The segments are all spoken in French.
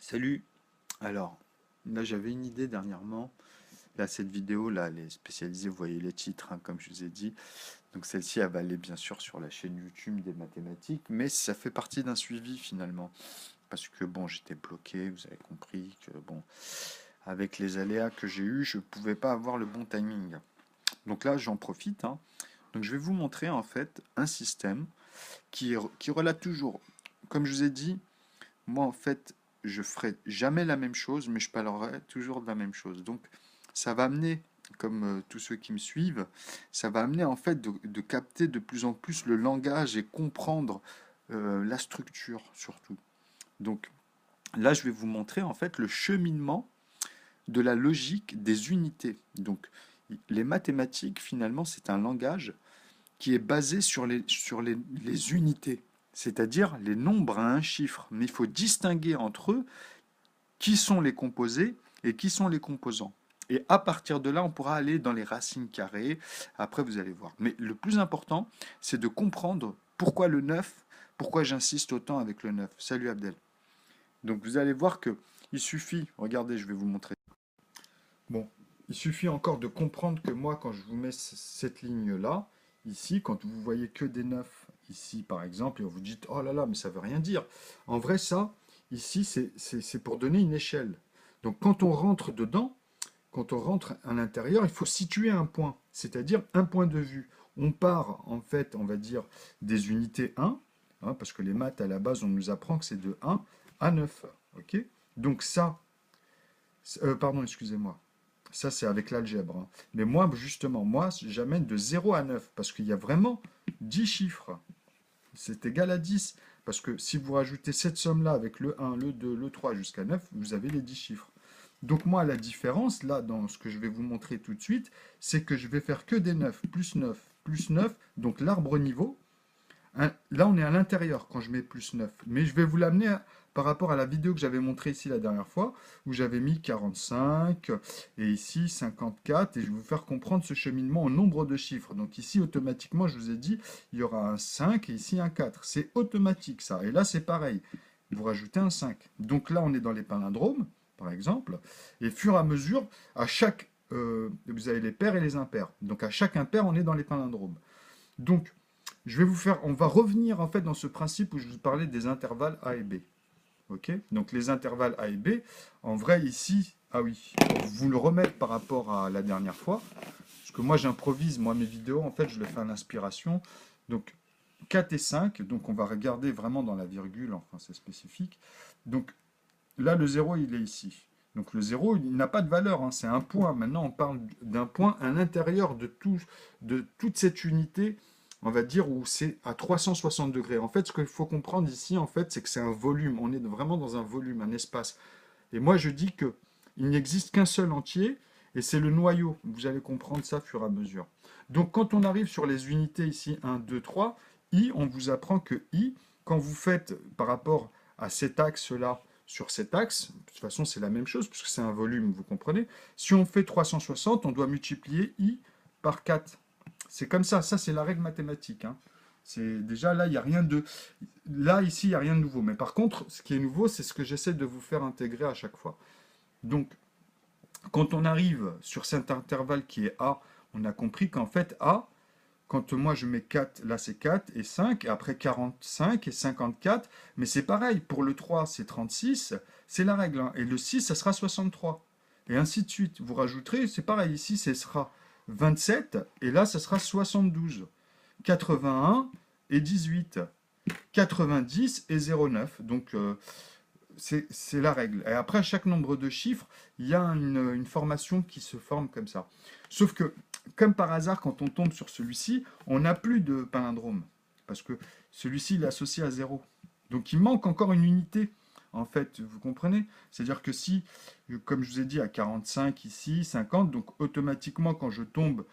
Salut. Alors, là j'avais une idée dernièrement. Là, cette vidéo là, elle est spécialisée, vous voyez les titres, hein, comme je vous ai dit. Donc celle-ci, elle va aller bien sûr sur la chaîne YouTube des mathématiques, mais ça fait partie d'un suivi finalement. Parce que bon, j'étais bloqué, vous avez compris que bon, avec les aléas que j'ai eus, je ne pouvais pas avoir le bon timing. Donc là, j'en profite, hein. Donc je vais vous montrer en fait un système qui relate toujours. Comme je vous ai dit, moi, en fait, je ferai jamais la même chose, mais je parlerai toujours de la même chose. Donc, ça va amener, comme tous ceux qui me suivent, ça va amener en fait de capter de plus en plus le langage et comprendre la structure surtout. Donc, là, je vais vous montrer en fait le cheminement de la logique des unités. Donc, les mathématiques, finalement, c'est un langage qui est basé sur les unités, c'est-à-dire les nombres à un chiffre. Mais il faut distinguer entre eux qui sont les composés et qui sont les composants. Et à partir de là, on pourra aller dans les racines carrées. Après, vous allez voir. Mais le plus important, c'est de comprendre pourquoi le 9, pourquoi j'insiste autant avec le 9. Salut Abdel. Donc vous allez voir que il suffit, regardez, je vais vous montrer. Bon, il suffit encore de comprendre que moi, quand je vous mets cette ligne-là, ici, quand vous voyez que des 9 ici par exemple, et vous dites, oh là là, mais ça veut rien dire. En vrai, ça, ici, c'est pour donner une échelle. Donc quand on rentre dedans, quand on rentre à l'intérieur, il faut situer un point, c'est-à-dire un point de vue. On part, en fait, on va dire, des unités 1, hein, parce que les maths, à la base, on nous apprend que c'est de 1 à 9. Ok. Donc ça, pardon, excusez-moi. Ça, c'est avec l'algèbre, hein. Mais moi, justement, moi, j'amène de 0 à 9, parce qu'il y a vraiment 10 chiffres. C'est égal à 10. Parce que si vous rajoutez cette somme-là avec le 1, le 2, le 3 jusqu'à 9, vous avez les 10 chiffres. Donc moi, la différence, là, dans ce que je vais vous montrer tout de suite, c'est que je vais faire que des 9, plus 9, plus 9, donc l'arbre niveau. Là, on est à l'intérieur quand je mets plus 9. Mais je vais vous l'amener par rapport à la vidéo que j'avais montrée ici la dernière fois, où j'avais mis 45 et ici 54, et je vais vous faire comprendre ce cheminement en nombre de chiffres. Donc ici, automatiquement, je vous ai dit, il y aura un 5 et ici un 4. C'est automatique ça. Et là, c'est pareil. Vous rajoutez un 5. Donc là, on est dans les palindromes, par exemple, et fur et à mesure, à chaque, vous avez les pairs et les impairs. Donc à chaque impair, on est dans les palindromes. Donc, on va revenir en fait dans ce principe où je vous parlais des intervalles A et B. Ok. Donc les intervalles A et B, en vrai ici, ah oui, pour vous le remettre par rapport à la dernière fois, parce que moi j'improvise, moi mes vidéos, en fait je le fais à l'inspiration. Donc 4 et 5, donc on va regarder vraiment dans la virgule, enfin c'est spécifique. Donc là le 0 il est ici. Donc le 0 il n'a pas de valeur, hein, c'est un point. Maintenant on parle d'un point à l'intérieur de toute cette unité, on va dire, où c'est à 360 degrés. En fait, ce qu'il faut comprendre ici, en fait, c'est que c'est un volume. On est vraiment dans un volume, un espace. Et moi, je dis que il n'existe qu'un seul entier, et c'est le noyau. Vous allez comprendre ça au fur et à mesure. Donc, quand on arrive sur les unités ici, 1, 2, 3, I, on vous apprend que I, quand vous faites par rapport à cet axe-là, sur cet axe, de toute façon, c'est la même chose, puisque c'est un volume, vous comprenez. Si on fait 360, on doit multiplier I par 4. C'est comme ça c'est la règle mathématique, hein. C'est déjà là, il y a rien de là ici, il y a rien de nouveau. Mais par contre, ce qui est nouveau, c'est ce que j'essaie de vous faire intégrer à chaque fois. Donc, quand on arrive sur cet intervalle qui est A, on a compris qu'en fait A, quand moi je mets 4, là c'est 4 et 5, et après 45 et 54, mais c'est pareil, pour le 3 c'est 36, c'est la règle, hein. Et le 6 ça sera 63. Et ainsi de suite. Vous rajouterez, c'est pareil, ici ce sera 27, et là ça sera 72. 81 et 18. 90 et 0,9. Donc c'est la règle. Et après, à chaque nombre de chiffres, il y a une formation qui se forme comme ça. Sauf que, comme par hasard, quand on tombe sur celui-ci, on n'a plus de palindrome. Parce que celui-ci, il est associé à 0. Donc il manque encore une unité. En fait, vous comprenez? C'est-à-dire que si, comme je vous ai dit, à 45 ici, 50, donc automatiquement, quand je tombe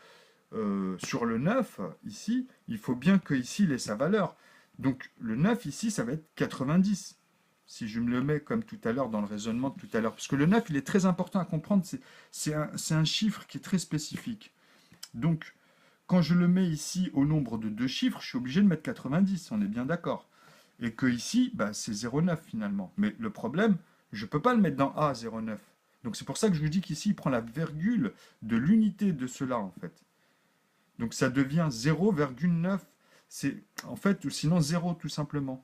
sur le 9, ici, il faut bien que ici il ait sa valeur. Donc le 9 ici, ça va être 90. Si je me le mets comme tout à l'heure dans le raisonnement de tout à l'heure. Parce que le 9, il est très important à comprendre, c'est un chiffre qui est très spécifique. Donc, quand je le mets ici au nombre de deux chiffres, je suis obligé de mettre 90, on est bien d'accord. Et que ici, bah, c'est 0,9 finalement. Mais le problème, Je ne peux pas le mettre dans A, 0,9. Donc c'est pour ça que je vous dis qu'ici, il prend la virgule de l'unité de cela, en fait. Donc ça devient 0,9. C'est en fait, ou sinon 0 tout simplement.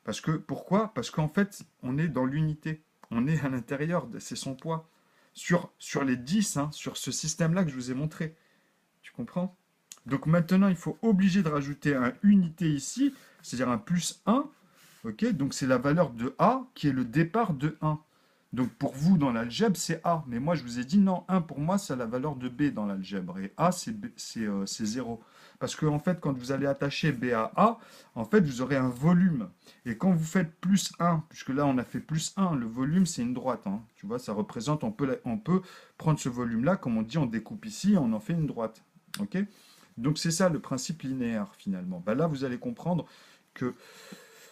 Parce que, pourquoi? Parce qu'en fait, on est dans l'unité. On est à l'intérieur, c'est son poids. Sur les 10, hein, sur ce système-là que je vous ai montré. Tu comprends? Donc maintenant, il faut obliger de rajouter un unité ici, c'est-à-dire un plus 1. Ok, donc c'est la valeur de A qui est le départ de 1. Donc pour vous, dans l'algèbre, c'est A. Mais moi, je vous ai dit non, 1 pour moi, c'est la valeur de B dans l'algèbre. Et A, c'est 0. Parce que en fait, quand vous allez attacher B à A, en fait, vous aurez un volume. Et quand vous faites plus 1, puisque là, on a fait plus 1, le volume, c'est une droite. Hein. Tu vois, ça représente, on peut prendre ce volume-là, comme on dit, on découpe ici, on en fait une droite. Ok? Donc c'est ça le principe linéaire, finalement. Ben là, vous allez comprendre que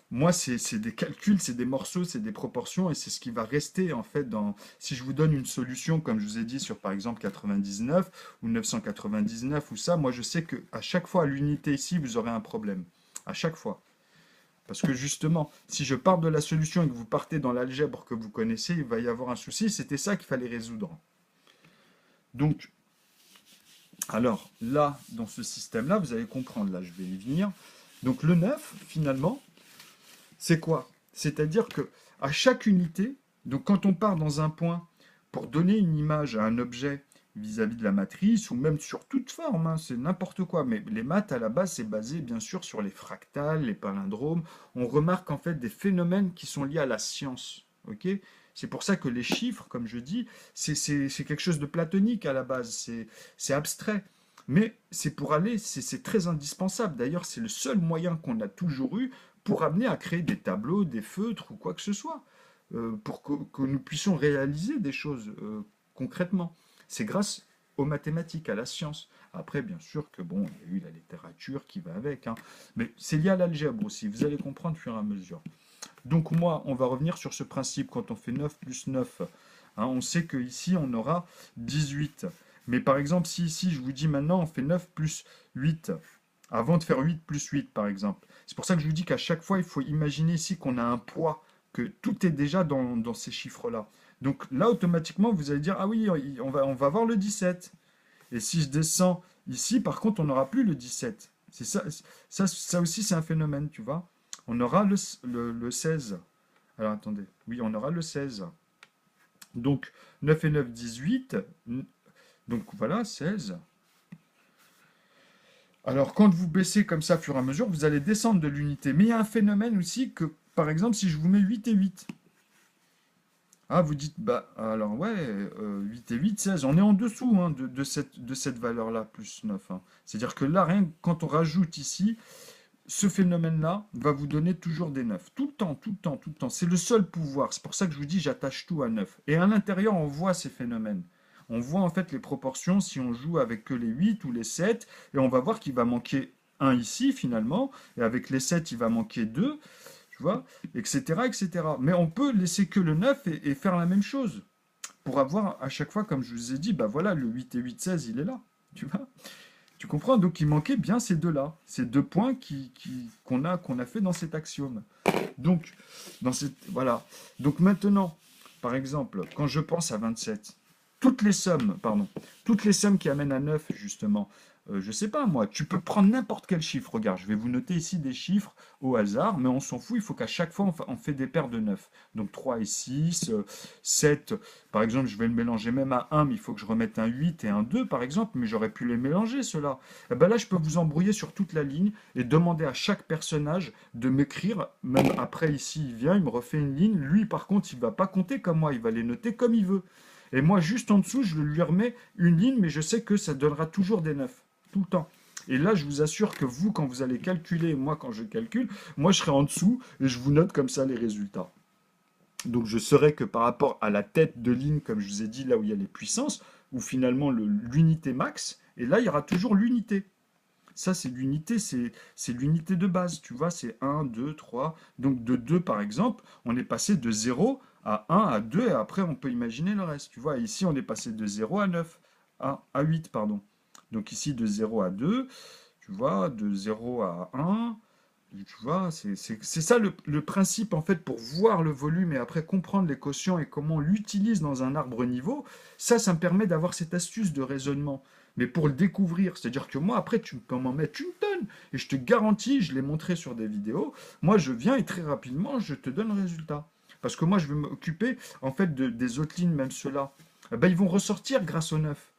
moi, c'est des calculs, c'est des morceaux, c'est des proportions, et c'est ce qui va rester en fait dans. Si je vous donne une solution, comme je vous ai dit sur par exemple 99 ou 999 ou ça, moi je sais que à chaque fois à l'unité ici, vous aurez un problème. À chaque fois. Parce que justement, si je pars de la solution et que vous partez dans l'algèbre que vous connaissez, il va y avoir un souci. C'était ça qu'il fallait résoudre. Donc, alors là, dans ce système-là, vous allez comprendre, là je vais y venir. Donc le 9, finalement, c'est quoi? C'est-à-dire que à chaque unité, donc quand on part dans un point pour donner une image à un objet vis-à-vis de la matrice, ou même sur toute forme, hein, c'est n'importe quoi, mais les maths à la base, c'est basé bien sûr sur les fractales, les palindromes. On remarque en fait des phénomènes qui sont liés à la science. Ok? C'est pour ça que les chiffres, comme je dis, c'est quelque chose de platonique à la base, c'est abstrait. Mais c'est pour aller, c'est très indispensable. D'ailleurs, c'est le seul moyen qu'on a toujours eu pour amener à créer des tableaux, des feutres ou quoi que ce soit, pour que nous puissions réaliser des choses concrètement. C'est grâce aux mathématiques, à la science. Après, bien sûr que bon, il y a eu la littérature qui va avec, hein, mais c'est lié à l'algèbre aussi, vous allez comprendre au fur et à mesure. Donc moi, on va revenir sur ce principe, quand on fait 9 plus 9, hein, on sait qu'ici, on aura 18. Mais par exemple, si ici, je vous dis maintenant, on fait 9 plus 8, avant de faire 8 plus 8, par exemple. C'est pour ça que je vous dis qu'à chaque fois, il faut imaginer ici qu'on a un poids, que tout est déjà dans ces chiffres-là. Donc là, automatiquement, vous allez dire, ah oui, on va voir le 17. Et si je descends ici, par contre, on n'aura plus le 17. C'est ça, ça aussi, c'est un phénomène, tu vois. On aura le 16. Alors attendez, oui, on aura le 16. Donc 9 et 9, 18. Donc voilà, 16. Alors, quand vous baissez comme ça, au fur et à mesure, vous allez descendre de l'unité. Mais il y a un phénomène aussi que, par exemple, si je vous mets 8 et 8, ah, vous dites, bah, alors ouais, 8 et 8, 16, on est en dessous hein, de cette valeur-là, plus 9. Hein. C'est-à-dire que là, rien que quand on rajoute ici, ce phénomène-là va vous donner toujours des 9. Tout le temps, tout le temps, tout le temps. C'est le seul pouvoir. C'est pour ça que je vous dis, j'attache tout à 9. Et à l'intérieur, on voit ces phénomènes. On voit en fait les proportions si on joue avec que les 8 ou les 7. Et on va voir qu'il va manquer un ici finalement. Et avec les 7, il va manquer 2. Tu vois, etc., etc. Mais on peut laisser que le 9 et faire la même chose. Pour avoir à chaque fois, comme je vous ai dit, bah voilà, le 8 et 8, 16, il est là. Tu vois. Tu comprends? Donc il manquait bien ces deux-là, ces deux points qu'on a fait dans cet axiome. Donc, voilà. Donc maintenant, par exemple, quand je pense à 27, toutes les sommes qui amènent à 9, justement, je sais pas moi, tu peux prendre n'importe quel chiffre. Regarde, je vais vous noter ici des chiffres au hasard, mais on s'en fout, il faut qu'à chaque fois on fait des paires de 9. Donc 3 et 6, 7, par exemple, je vais le mélanger même à 1, mais il faut que je remette un 8 et un 2, par exemple, mais j'aurais pu les mélanger, ceux-là. Et ben là, je peux vous embrouiller sur toute la ligne et demander à chaque personnage de m'écrire, même après ici, il vient, il me refait une ligne, lui, par contre, il va pas compter comme moi, il va les noter comme il veut. Et moi, juste en dessous, je lui remets une ligne, mais je sais que ça donnera toujours des 9 tout le temps. Et là, je vous assure que vous, quand vous allez calculer, moi, quand je calcule, moi, je serai en dessous et je vous note comme ça les résultats. Donc, je saurai que par rapport à la tête de ligne, comme je vous ai dit, là où il y a les puissances, ou finalement l'unité max, et là, il y aura toujours l'unité. Ça, c'est l'unité, c'est l'unité de base, tu vois, c'est 1, 2, 3. Donc, de 2, par exemple, on est passé de 0 à 1, à 2, et après, on peut imaginer le reste. Tu vois, ici, on est passé de 0 à 9, à 8, pardon. Donc ici, de 0 à 2, tu vois, de 0 à 1, Tu vois, c'est ça le principe en fait pour voir le volume et après comprendre les quotients et comment on l'utilise dans un arbre niveau. Ça me permet d'avoir cette astuce de raisonnement. Mais pour le découvrir, c'est-à-dire que moi après tu peux m'en mettre une tonne et je te garantis, je l'ai montré sur des vidéos, moi je viens et très rapidement je te donne le résultat. Parce que moi je vais m'occuper en fait des autres lignes, même ceux-là. Eh ben, ils vont ressortir grâce au 9.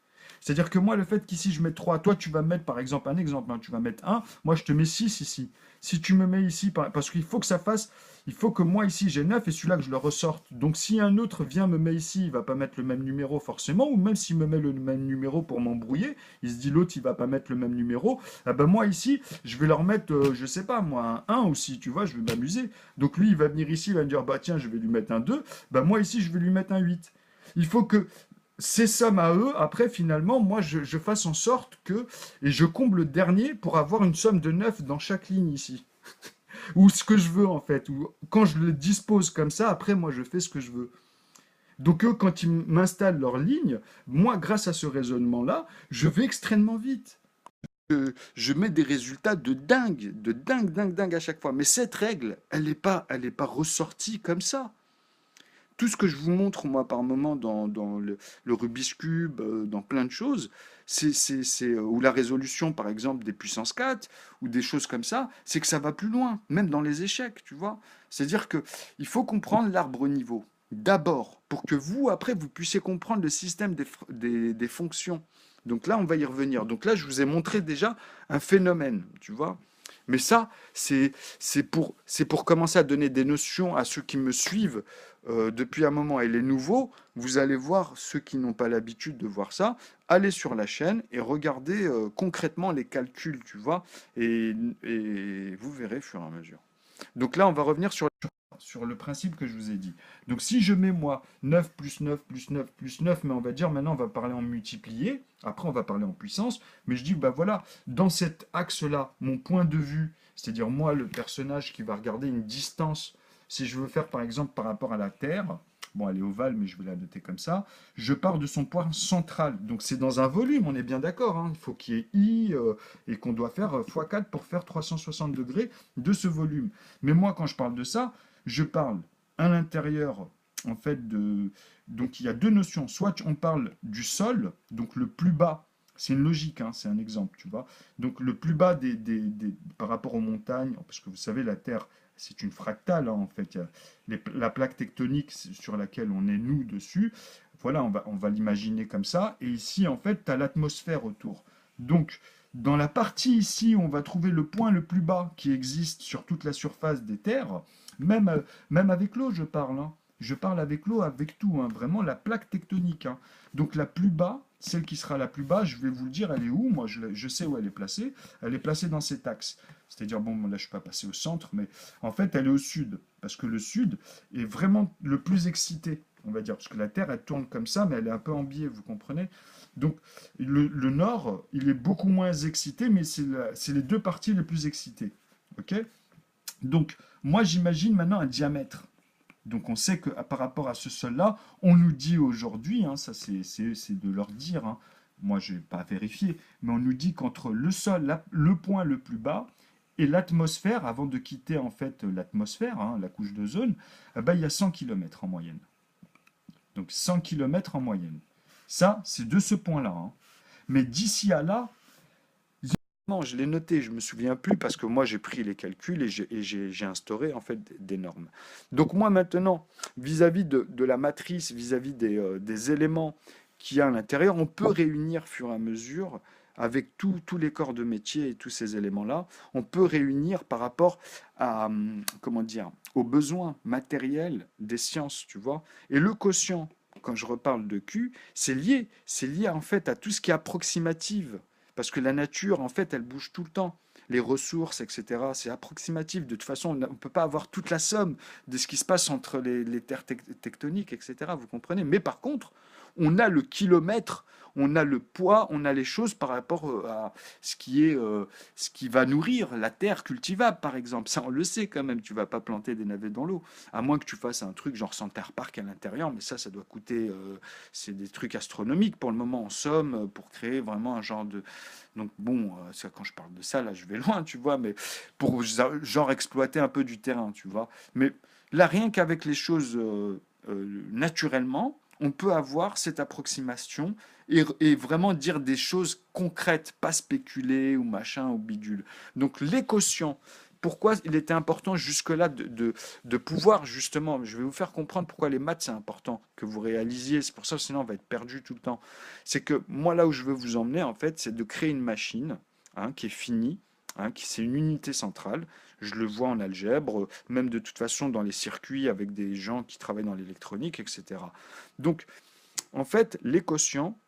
C'est-à-dire que moi, le fait qu'ici je mette 3, toi tu vas mettre par exemple un exemple, hein, tu vas mettre un, moi je te mets 6 ici. Si tu me mets ici, parce qu'il faut que ça fasse, il faut que moi ici j'ai 9 et celui-là que je le ressorte. Donc si un autre vient me met ici, il va pas mettre le même numéro forcément, ou même s'il me met le même numéro pour m'embrouiller, il se dit l'autre il va pas mettre le même numéro, ah ben moi ici je vais leur mettre, je sais pas moi, un 1 aussi, tu vois, je vais m'amuser. Donc lui il va venir ici, il va me dire bah tiens je vais lui mettre un 2, bah moi ici je vais lui mettre un 8. Il faut que ces sommes à eux, après, finalement, moi, je fasse en sorte que, et je comble le dernier pour avoir une somme de 9 dans chaque ligne ici. Ou ce que je veux, en fait. Ou quand je le dispose comme ça, après, moi, je fais ce que je veux. Donc, eux, quand ils m'installent leur ligne, moi, grâce à ce raisonnement-là, je vais extrêmement vite. Je mets des résultats de dingue, dingue, dingue à chaque fois. Mais cette règle, elle est pas ressortie comme ça. Tout ce que je vous montre, moi, par moment, dans le Rubik's Cube, dans plein de choses, ou la résolution, par exemple, des puissances 4, ou des choses comme ça, c'est que ça va plus loin, même dans les échecs, tu vois. C'est-à-dire que il faut comprendre l'arbre au niveau, d'abord, pour que vous, après, vous puissiez comprendre le système des fonctions. Donc là, on va y revenir. Donc là, je vous ai montré déjà un phénomène, tu vois. Mais ça, c'est pour commencer à donner des notions à ceux qui me suivent depuis un moment. Et les nouveaux, vous allez voir, ceux qui n'ont pas l'habitude de voir ça, allez sur la chaîne et regardez concrètement les calculs, tu vois, et vous verrez au fur et à mesure. Donc là, on va revenir sur le principe que je vous ai dit. Donc si je mets moi 9 plus 9 plus 9 plus 9, mais on va dire maintenant on va parler en multiplié, après on va parler en puissance, mais je dis bah voilà, dans cet axe-là, mon point de vue, c'est-à-dire moi le personnage qui va regarder une distance, si je veux faire par exemple par rapport à la Terre, bon elle est ovale mais je vais la noter comme ça, je pars de son point central, donc c'est dans un volume, on est bien d'accord, hein. Il faut qu'il y ait I et qu'on doit faire x4 pour faire 360 degrés de ce volume. Mais moi quand je parle de ça, je parle à l'intérieur, en fait, donc il y a deux notions. Soit on parle du sol, donc le plus bas, c'est une logique, hein, c'est un exemple, tu vois. Donc le plus bas par rapport aux montagnes, parce que vous savez, la Terre, c'est une fractale, hein, en fait. Il y a la plaque tectonique sur laquelle on est, nous, dessus. Voilà, on va l'imaginer comme ça. Et ici, en fait, tu as l'atmosphère autour. Donc, dans la partie ici, on va trouver le point le plus bas qui existe sur toute la surface des terres. Même avec l'eau, je parle, hein. Je parle avec l'eau, avec tout, hein. Vraiment la plaque tectonique, hein. Donc la plus bas, celle qui sera la plus bas, je vais vous le dire, elle est où? Moi, je sais où elle est placée. Elle est placée dans cet axe. C'est-à-dire, bon, là, je ne suis pas passé au centre, mais en fait, elle est au sud. Parce que le sud est vraiment le plus excité, on va dire. Parce que la Terre, elle tourne comme ça, mais elle est un peu en biais, vous comprenez? Donc, le nord, il est beaucoup moins excité, mais c'est les deux parties les plus excitées. OK? Donc, moi, j'imagine maintenant un diamètre. Donc, on sait que par rapport à ce sol-là, on nous dit aujourd'hui, hein, ça c'est de leur dire, hein, moi je n'ai pas vérifié, mais on nous dit qu'entre le sol, le point le plus bas, et l'atmosphère, avant de quitter en fait l'atmosphère, hein, la couche d'ozone, eh ben, il y a 100 km en moyenne. Donc 100 km en moyenne. Ça, c'est de ce point-là, hein. Mais d'ici à là, non, je l'ai noté, je me souviens plus parce que moi j'ai pris les calculs et j'ai instauré en fait des normes. Donc moi maintenant, vis-à-vis de la matrice, vis-à-vis des éléments qu'il y a à l'intérieur, on peut réunir fur et à mesure avec tous les corps de métier et tous ces éléments-là, on peut réunir par rapport à, comment dire, aux besoins matériels des sciences, tu vois. Et le quotient, quand je reparle de Q, c'est lié en fait à tout ce qui est approximative. Parce que la nature, en fait, elle bouge tout le temps. Les ressources, etc., c'est approximatif. De toute façon, on ne peut pas avoir toute la somme de ce qui se passe entre les terres tectoniques, etc. Vous comprenez? Mais par contre, on a le kilomètre, on a le poids, on a les choses par rapport à ce qui va nourrir la terre cultivable, par exemple. Ça, on le sait quand même, tu vas pas planter des navets dans l'eau. À moins que tu fasses un truc genre Center Park à l'intérieur, mais ça doit coûter, c'est des trucs astronomiques pour le moment, en somme, pour créer vraiment un genre de... Donc bon, ça, quand je parle de ça, là, je vais loin, tu vois, mais pour genre exploiter un peu du terrain, tu vois. Mais là, rien qu'avec les choses naturellement, on peut avoir cette approximation et vraiment dire des choses concrètes, pas spéculer ou machin ou bidule. Donc les quotients, pourquoi il était important jusque-là de pouvoir justement, je vais vous faire comprendre pourquoi les maths c'est important que vous réalisiez, c'est pour ça sinon on va être perdu tout le temps. C'est que moi là où je veux vous emmener en fait, c'est de créer une machine qui est finie, qui c'est une unité centrale. Je le vois en algèbre, même de toute façon dans les circuits avec des gens qui travaillent dans l'électronique, etc. Donc en fait, les quotients,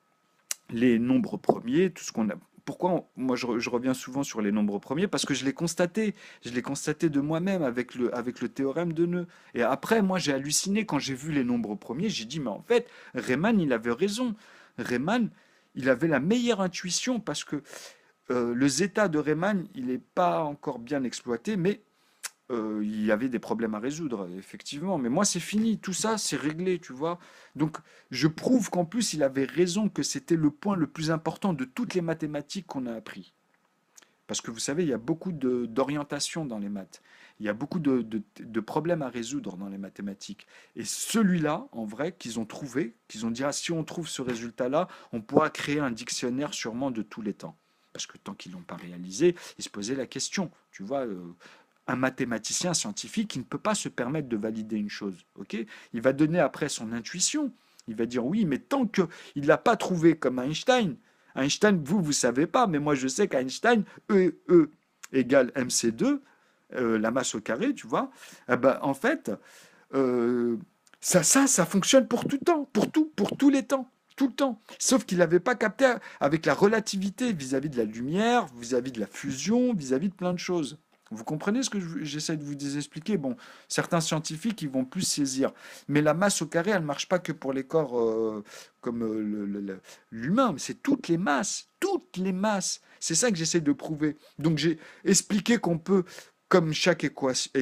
les nombres premiers, tout ce qu'on a. Pourquoi moi je reviens souvent sur les nombres premiers? Parce que je l'ai constaté de moi-même avec le théorème de nœud. Et après, moi j'ai halluciné quand j'ai vu les nombres premiers, j'ai dit, mais en fait, Riemann, il avait raison. Riemann, il avait la meilleure intuition parce que le zeta de Riemann, il n'est pas encore bien exploité, mais il y avait des problèmes à résoudre, effectivement. Mais moi, c'est fini, tout ça, c'est réglé, tu vois. Donc, je prouve qu'en plus, il avait raison, que c'était le point le plus important de toutes les mathématiques qu'on a appris. Parce que vous savez, il y a beaucoup d'orientation dans les maths. Il y a beaucoup de problèmes à résoudre dans les mathématiques. Et celui-là, en vrai, qu'ils ont trouvé, qu'ils ont dit, ah, si on trouve ce résultat-là, on pourra créer un dictionnaire sûrement de tous les temps. Parce que tant qu'ils ne l'ont pas réalisé, ils se posaient la question. Tu vois, un mathématicien scientifique qui ne peut pas se permettre de valider une chose. Ok, il va donner après son intuition. Il va dire oui, mais tant qu'il ne l'a pas trouvé comme Einstein, Einstein, vous ne savez pas, mais moi je sais qu'Einstein, E égale mc2, la masse au carré, tu vois, eh ben, en fait, euh, ça fonctionne pour tout temps, pour tous les temps. Tout le temps. Sauf qu'il n'avait pas capté avec la relativité vis-à-vis de la lumière, vis-à-vis de la fusion, vis-à-vis de plein de choses. Vous comprenez ce que j'essaie de vous expliquer? Bon, certains scientifiques, ils vont plus saisir. Mais la masse au carré, elle ne marche pas que pour les corps comme l'humain, mais c'est toutes les masses. Toutes les masses. C'est ça que j'essaie de prouver. Donc j'ai expliqué qu'on peut, comme chaque équation,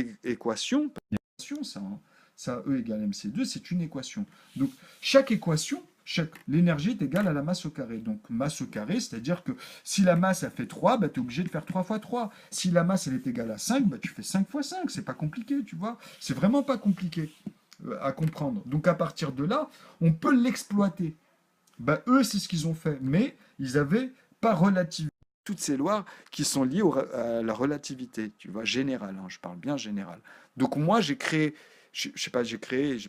ça, hein, ça E égale mc2, c'est une équation. Donc chaque équation, l'énergie est égale à la masse au carré. Donc masse au carré, c'est-à-dire que si la masse a fait 3, bah, tu es obligé de faire 3 fois 3. Si la masse elle est égale à 5, bah, tu fais 5 fois 5. C'est pas compliqué, tu vois. C'est vraiment pas compliqué à comprendre. Donc à partir de là, on peut l'exploiter. Bah, eux, c'est ce qu'ils ont fait. Mais ils avaient pas relativisé toutes ces lois qui sont liées à la relativité, tu vois, générale, hein, je parle bien général. Donc moi, j'ai créé, je sais pas,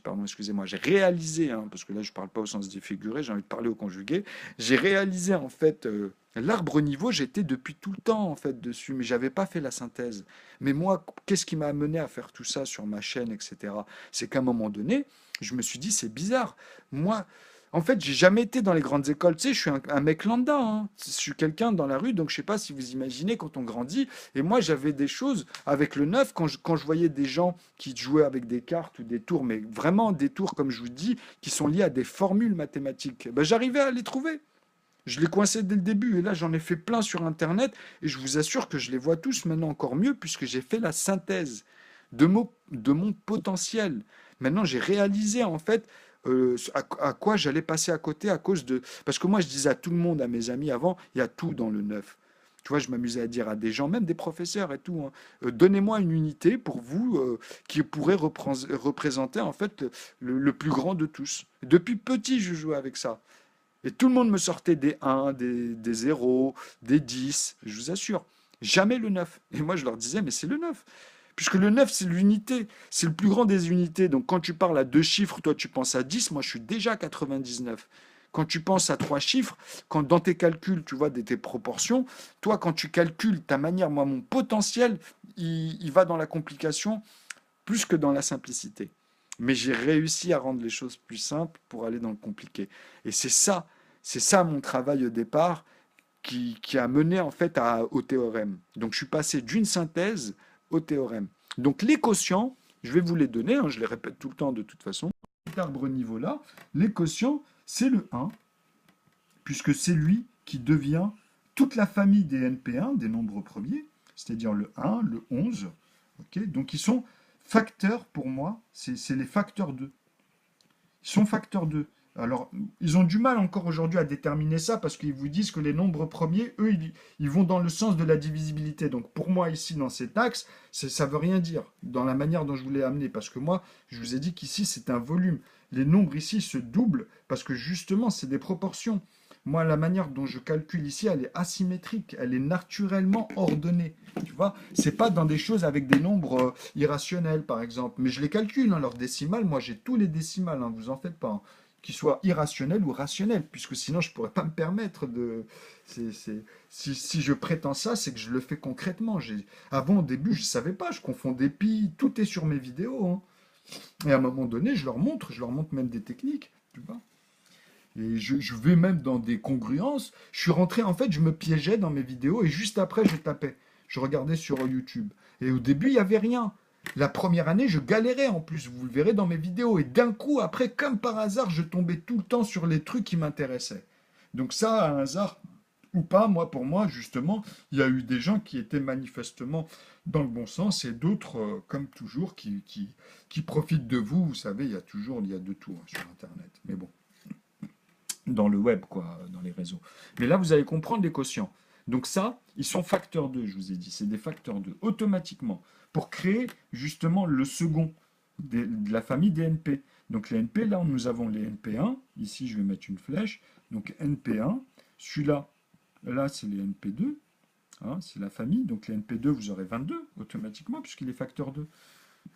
pardon, excusez-moi, j'ai réalisé, hein, parce que là, je parle pas au sens défiguré, j'ai envie de parler au conjugué, j'ai réalisé, en fait, l'arbre niveau, j'étais depuis tout le temps, en fait, dessus, mais j'avais pas fait la synthèse. Mais moi, qu'est-ce qui m'a amené à faire tout ça sur ma chaîne, etc. C'est qu'à un moment donné, je me suis dit, c'est bizarre. Moi, en fait, j'ai jamais été dans les grandes écoles. Tu sais, je suis un mec lambda, hein. Je suis quelqu'un dans la rue, donc je sais pas si vous imaginez quand on grandit. Et moi, j'avais des choses avec le neuf quand je voyais des gens qui jouaient avec des cartes ou des tours, mais vraiment des tours, comme je vous dis, qui sont liés à des formules mathématiques. Ben, j'arrivais à les trouver. Je les coinçais dès le début. Et là, j'en ai fait plein sur Internet. Et je vous assure que je les vois tous maintenant encore mieux, puisque j'ai fait la synthèse de mon potentiel. Maintenant, j'ai réalisé en fait à quoi j'allais passer à côté à cause de... Parce que moi, je disais à tout le monde, à mes amis avant, il y a tout dans le neuf. Tu vois, je m'amusais à dire à des gens, même des professeurs et tout, hein, donnez-moi une unité pour vous qui pourrait représenter en fait le plus grand de tous. Depuis petit, je jouais avec ça. Et tout le monde me sortait des 1, des 0, des 10, je vous assure. Jamais le 9. Et moi, je leur disais, mais c'est le 9. Puisque le 9, c'est l'unité. C'est le plus grand des unités. Donc, quand tu parles à deux chiffres, toi, tu penses à 10. Moi, je suis déjà à 99. Quand tu penses à trois chiffres, quand dans tes calculs, tu vois, tes proportions, toi, quand tu calcules ta manière, moi, mon potentiel, il va dans la complication plus que dans la simplicité. Mais j'ai réussi à rendre les choses plus simples pour aller dans le compliqué. Et c'est ça mon travail au départ qui a mené en fait au théorème. Donc je suis passé d'une synthèse au théorème. Donc les quotients, je vais vous les donner, hein, je les répète tout le temps de toute façon. Cet arbre niveau-là, les quotients, c'est le 1, puisque c'est lui qui devient toute la famille des NP1, des nombres premiers, c'est-à-dire le 1, le 11. Okay, donc ils sont facteurs pour moi, c'est les facteurs 2. Ils sont facteurs 2. Alors, ils ont du mal encore aujourd'hui à déterminer ça parce qu'ils vous disent que les nombres premiers, eux, ils vont dans le sens de la divisibilité. Donc, pour moi, ici, dans cet axe, ça ne veut rien dire dans la manière dont je vous l'ai amené. Parce que moi, je vous ai dit qu'ici, c'est un volume. Les nombres ici se doublent parce que justement, c'est des proportions. Moi, la manière dont je calcule ici, elle est asymétrique, elle est naturellement ordonnée. Tu vois, c'est pas dans des choses avec des nombres irrationnels, par exemple. Mais je les calcule, hein, leurs décimales. Moi, j'ai tous les décimales, hein, vous en faites pas. Hein, qu'ils soient irrationnels ou rationnels, puisque sinon, je pourrais pas me permettre de. Si je prétends ça, c'est que je le fais concrètement. Avant, au début, je savais pas, je confondais pi, tout est sur mes vidéos. Hein. Et à un moment donné, je leur montre même des techniques, tu vois. Et je vais même dans des congruences. Je suis rentré, en fait, je me piégeais dans mes vidéos et juste après, je tapais. Je regardais sur YouTube. Et au début, il n'y avait rien. La première année, je galérais en plus, vous le verrez dans mes vidéos. Et d'un coup, après, comme par hasard, je tombais tout le temps sur les trucs qui m'intéressaient. Donc ça, un hasard ou pas, moi, pour moi, justement, il y a eu des gens qui étaient manifestement dans le bon sens et d'autres, comme toujours, qui profitent de vous. Vous savez, il y a de tout hein, sur Internet. Mais bon. Dans le web, quoi, dans les réseaux. Mais là, vous allez comprendre les quotients. Donc ça, ils sont facteurs 2, je vous ai dit. C'est des facteurs 2, automatiquement, pour créer justement le second de la famille des NP. Donc les NP, là, nous avons les NP1. Ici, je vais mettre une flèche. Donc NP1. Celui-là, là, c'est les NP2. Hein, c'est la famille. Donc les NP2, vous aurez 22, automatiquement, puisqu'il est facteur 2.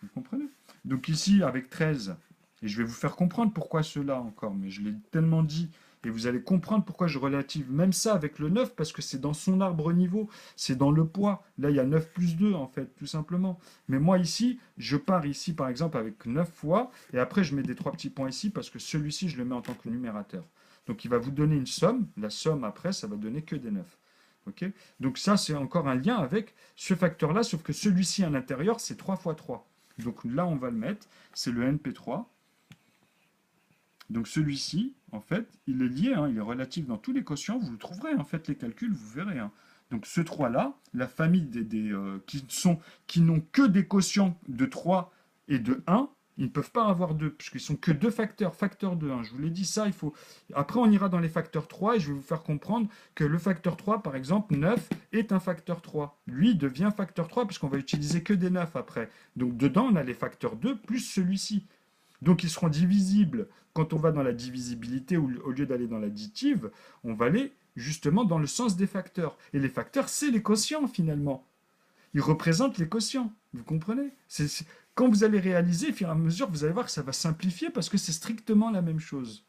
Vous comprenez? Donc ici, avec 13, et je vais vous faire comprendre pourquoi cela encore, mais je l'ai tellement dit, et vous allez comprendre pourquoi je relative même ça avec le 9, parce que c'est dans son arbre niveau, c'est dans le poids. Là, il y a 9 plus 2, en fait, tout simplement. Mais moi, ici, je pars ici, par exemple, avec 9 fois, et après, je mets des 3 petits points ici, parce que celui-ci, je le mets en tant que numérateur. Donc, il va vous donner une somme. La somme, après, ça va donner que des 9. Okay, donc ça, c'est encore un lien avec ce facteur-là, sauf que celui-ci, à l'intérieur, c'est 3 fois 3. Donc là, on va le mettre, c'est le NP3. Donc celui-ci, en fait, il est lié, hein, il est relatif dans tous les quotients, vous le trouverez, en fait, les calculs, vous verrez. Hein. Donc ce 3-là, la famille qui n'ont que des quotients de 3 et de 1, ils ne peuvent pas avoir 2, puisqu'ils sont que deux facteurs, facteur 2. Hein. Je vous l'ai dit, ça, il faut... Après, on ira dans les facteurs 3, et je vais vous faire comprendre que le facteur 3, par exemple, 9, est un facteur 3. Lui, il devient facteur 3, puisqu'on va utiliser que des 9 après. Donc dedans, on a les facteurs 2 plus celui-ci. Donc ils seront divisibles. Quand on va dans la divisibilité, au lieu d'aller dans l'additive, on va aller justement dans le sens des facteurs. Et les facteurs, c'est les quotients finalement. Ils représentent les quotients. Vous comprenez? Quand vous allez réaliser, au fur et à mesure, vous allez voir que ça va simplifier parce que c'est strictement la même chose.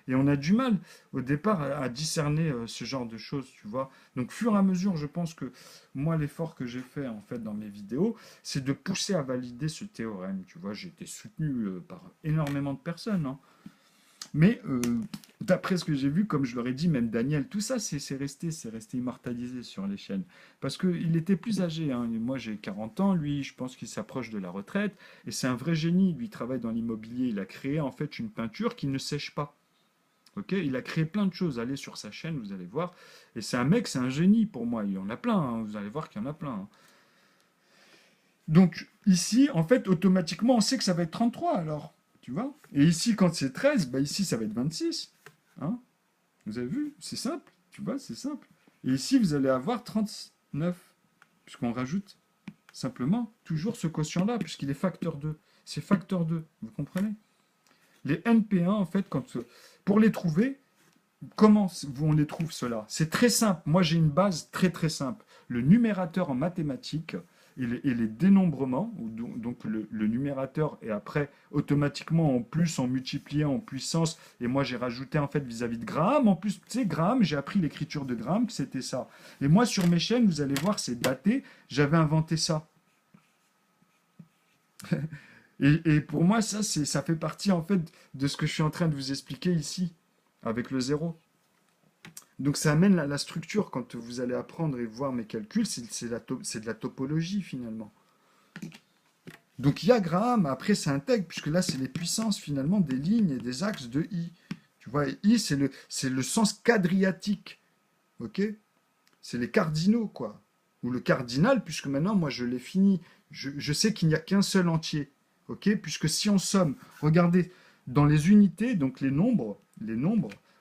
Et on a du mal au départ à discerner ce genre de choses, tu vois. Donc, fur et à mesure, je pense que moi, l'effort que j'ai fait en fait dans mes vidéos, c'est de pousser à valider ce théorème. Tu vois, j'ai été soutenu par énormément de personnes. Hein. Mais d'après ce que j'ai vu, comme je leur ai dit, même Daniel, tout ça, c'est resté immortalisé sur les chaînes. Parce qu'il était plus âgé. Hein. Moi, j'ai 40 ans. Lui, je pense qu'il s'approche de la retraite. Et c'est un vrai génie. Lui, il travaille dans l'immobilier. Il a créé en fait une peinture qui ne sèche pas. Okay, il a créé plein de choses. Allez sur sa chaîne, vous allez voir. Et c'est un mec, c'est un génie pour moi. Il y en a plein. Hein. Vous allez voir qu'il y en a plein. Hein. Donc ici, en fait, automatiquement, on sait que ça va être 33 alors. Tu vois? Et ici, quand c'est 13, bah ici, ça va être 26. Hein? Vous avez vu? C'est simple. Tu vois, c'est simple. Et ici, vous allez avoir 39. Puisqu'on rajoute simplement toujours ce quotient-là, puisqu'il est facteur 2. C'est facteur 2. Vous comprenez? Les NP1, en fait, pour les trouver, comment on les trouve cela? C'est très simple. Moi, j'ai une base très très simple. Le numérateur en mathématiques et les dénombrements, donc le numérateur est après automatiquement en plus, en multiplié, en puissance. Et moi, j'ai rajouté en fait vis-à-vis de Graham. En plus, tu sais, Graham, j'ai appris l'écriture de Graham, c'était ça. Et moi, sur mes chaînes, vous allez voir, c'est daté. J'avais inventé ça. Et pour moi, ça fait partie en fait de ce que je suis en train de vous expliquer ici, avec le zéro. Donc ça amène la structure quand vous allez apprendre et voir mes calculs, c'est de la topologie finalement. Donc il y a Graham, après ça intègre, puisque là c'est les puissances finalement des lignes et des axes de I. Tu vois, et I, c'est le sens quadriatique. Ok? C'est les cardinaux, quoi. Ou le cardinal, puisque maintenant, moi, je l'ai fini. Je sais qu'il n'y a qu'un seul entier. Ok? Puisque si on somme, regardez, dans les unités, donc les nombres,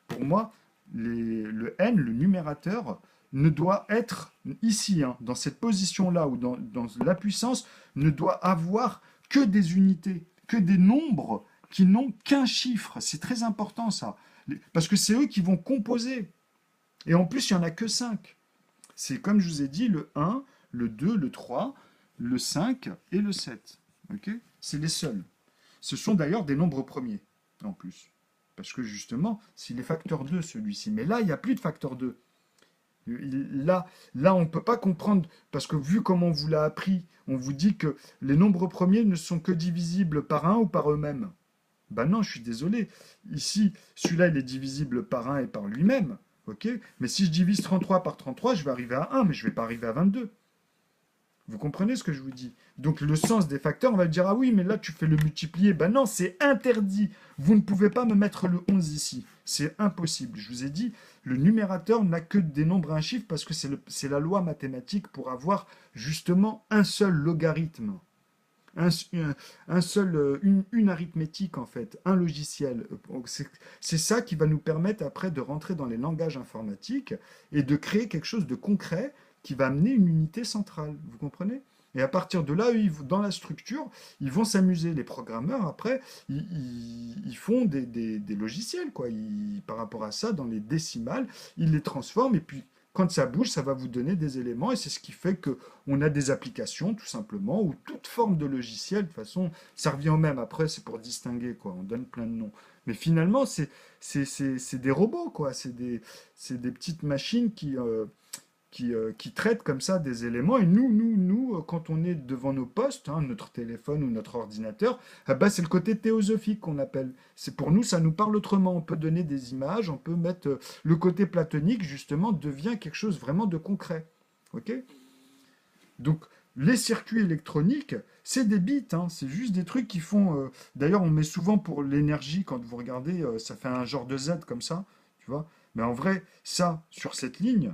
pour moi, le n, le numérateur, ne doit être ici, hein, dans cette position-là, ou dans la puissance, ne doit avoir que des unités, que des nombres qui n'ont qu'un chiffre. C'est très important, ça. Parce que c'est eux qui vont composer. Et en plus, il n'y en a que 5. C'est comme je vous ai dit, le 1, le 2, le 3, le 5 et le 7. Ok? C'est les seuls. Ce sont d'ailleurs des nombres premiers, en plus. Parce que justement, s'il est facteur 2, celui-ci. Mais là, il n'y a plus de facteur 2. Là, on ne peut pas comprendre, parce que vu comment on vous l'a appris, on vous dit que les nombres premiers ne sont que divisibles par 1 ou par eux-mêmes. Ben non, je suis désolé. Ici, celui-là, il est divisible par 1 et par lui-même. Ok? Mais si je divise 33 par 33, je vais arriver à 1, mais je ne vais pas arriver à 22. Vous comprenez ce que je vous dis? Donc le sens des facteurs, on va dire, ah oui, mais là tu fais le multiplier. Ben non, c'est interdit. Vous ne pouvez pas me mettre le 11 ici. C'est impossible. Je vous ai dit, le numérateur n'a que des nombres à un chiffre parce que c'est la loi mathématique pour avoir justement un seul logarithme. Une arithmétique en fait, un logiciel. C'est ça qui va nous permettre après de rentrer dans les langages informatiques et de créer quelque chose de concret qui va amener une unité centrale. Vous comprenez? Et à partir de là, dans la structure, ils vont s'amuser. Les programmeurs, après, ils font des logiciels, quoi. Par rapport à ça, dans les décimales, ils les transforment et puis quand ça bouge, ça va vous donner des éléments et c'est ce qui fait qu'on a des applications, tout simplement, ou toute forme de logiciel. De toute façon, ça revient au même. Après, c'est pour distinguer, quoi. On donne plein de noms. Mais finalement, c'est des robots, quoi. C'est des petites machines qui traitent comme ça des éléments. Et nous, quand on est devant nos postes, hein, notre téléphone ou notre ordinateur, c'est le côté théosophique qu'on appelle. C'est pour nous, ça nous parle autrement. On peut donner des images, on peut mettre le côté platonique, justement, devient quelque chose vraiment de concret. Ok? Donc, les circuits électroniques, c'est des bits, hein, c'est juste des trucs qui font. D'ailleurs, on met souvent pour l'énergie, quand vous regardez, ça fait un genre de Z comme ça, tu vois. Mais en vrai, ça, sur cette ligne,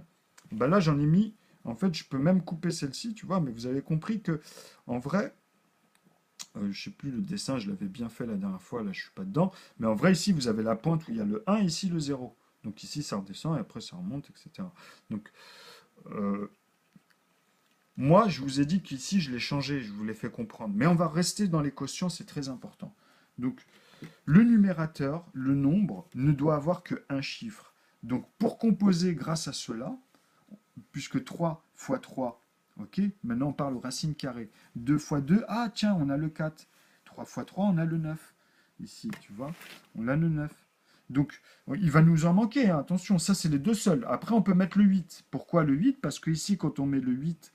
bah là, j'en ai mis. En fait, je peux même couper celle-ci, tu vois, mais vous avez compris que, en vrai, je sais plus le dessin, je l'avais bien fait la dernière fois, là, je suis pas dedans. Mais en vrai, ici, vous avez la pointe où il y a le 1, ici, le 0. Donc ici, ça redescend et après, ça remonte, etc. Donc, euh, moi, je vous ai dit qu'ici, je l'ai changé, je vous l'ai fait comprendre. Mais on va rester dans les quotients, c'est très important. Donc, le numérateur, le nombre, ne doit avoir qu'un chiffre. Donc, pour composer grâce à cela, puisque 3 fois 3, ok, maintenant on parle aux racines carrées. 2 fois 2, ah tiens, on a le 4. 3 fois 3, on a le 9. Ici, tu vois, on a le 9. Donc, il va nous en manquer, hein. Attention, ça c'est les deux seuls. Après, on peut mettre le 8. Pourquoi le 8? Parce que ici, quand on met le 8,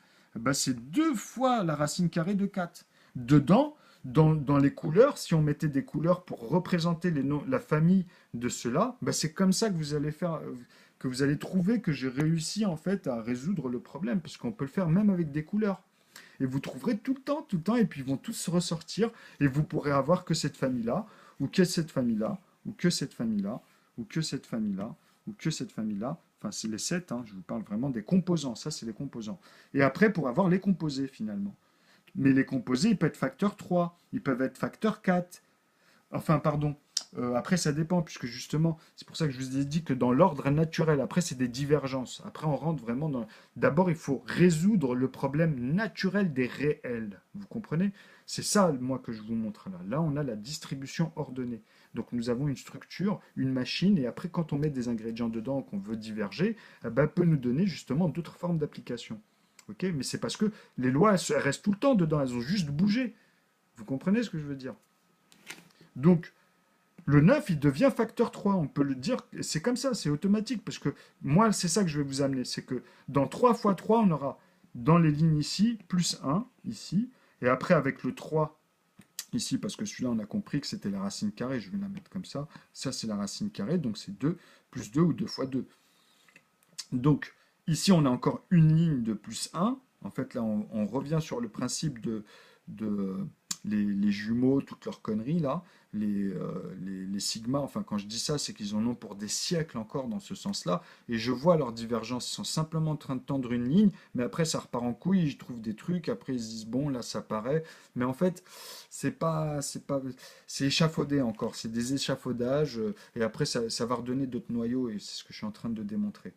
c'est 2 fois la racine carrée de 4. Dedans, dans les couleurs, si on mettait des couleurs pour représenter la famille de ceux-là, c'est comme ça que vous allez faire, que vous allez trouver que j'ai réussi en fait à résoudre le problème, parce qu'on peut le faire même avec des couleurs. Et vous trouverez tout le temps, et puis ils vont tous se ressortir, et vous pourrez avoir que cette famille-là, ou que cette famille-là, ou que cette famille-là, ou que cette famille-là, ou que cette famille-là. Enfin, c'est les 7, hein, je vous parle vraiment des composants, ça c'est les composants. Et après, pour avoir les composés finalement. Mais les composés, ils peuvent être facteur 3, ils peuvent être facteur 4. Enfin, pardon. Après, ça dépend, puisque justement, c'est pour ça que je vous ai dit que dans l'ordre naturel, après, c'est des divergences. Après, on rentre vraiment dans. D'abord, il faut résoudre le problème naturel des réels. Vous comprenez? C'est ça, moi, que je vous montre là. Là, on a la distribution ordonnée. Donc, nous avons une structure, une machine, et après, quand on met des ingrédients dedans qu'on veut diverger, peut nous donner justement d'autres formes d'application. Ok? Mais c'est parce que les lois, elles restent tout le temps dedans, elles ont juste bougé. Vous comprenez ce que je veux dire? Donc, le 9, il devient facteur 3. On peut le dire, c'est comme ça, c'est automatique. Parce que moi, c'est ça que je vais vous amener. C'est que dans 3 fois 3, on aura dans les lignes ici, plus 1, ici. Et après, avec le 3, ici, parce que celui-là, on a compris que c'était la racine carrée. Je vais la mettre comme ça. Ça, c'est la racine carrée. Donc, c'est 2 plus 2 ou 2 fois 2. Donc, ici, on a encore une ligne de plus 1. En fait, là, on revient sur le principe de les jumeaux, toutes leurs conneries, là. les sigma, enfin quand je dis ça, c'est qu'ils en ont pour des siècles encore dans ce sens-là, et je vois leurs divergences, ils sont simplement en train de tendre une ligne, mais après ça repart en couille, ils trouvent des trucs, après ils se disent bon là ça paraît, mais en fait c'est échafaudé encore, c'est des échafaudages, et après ça va redonner d'autres noyaux, et c'est ce que je suis en train de démontrer.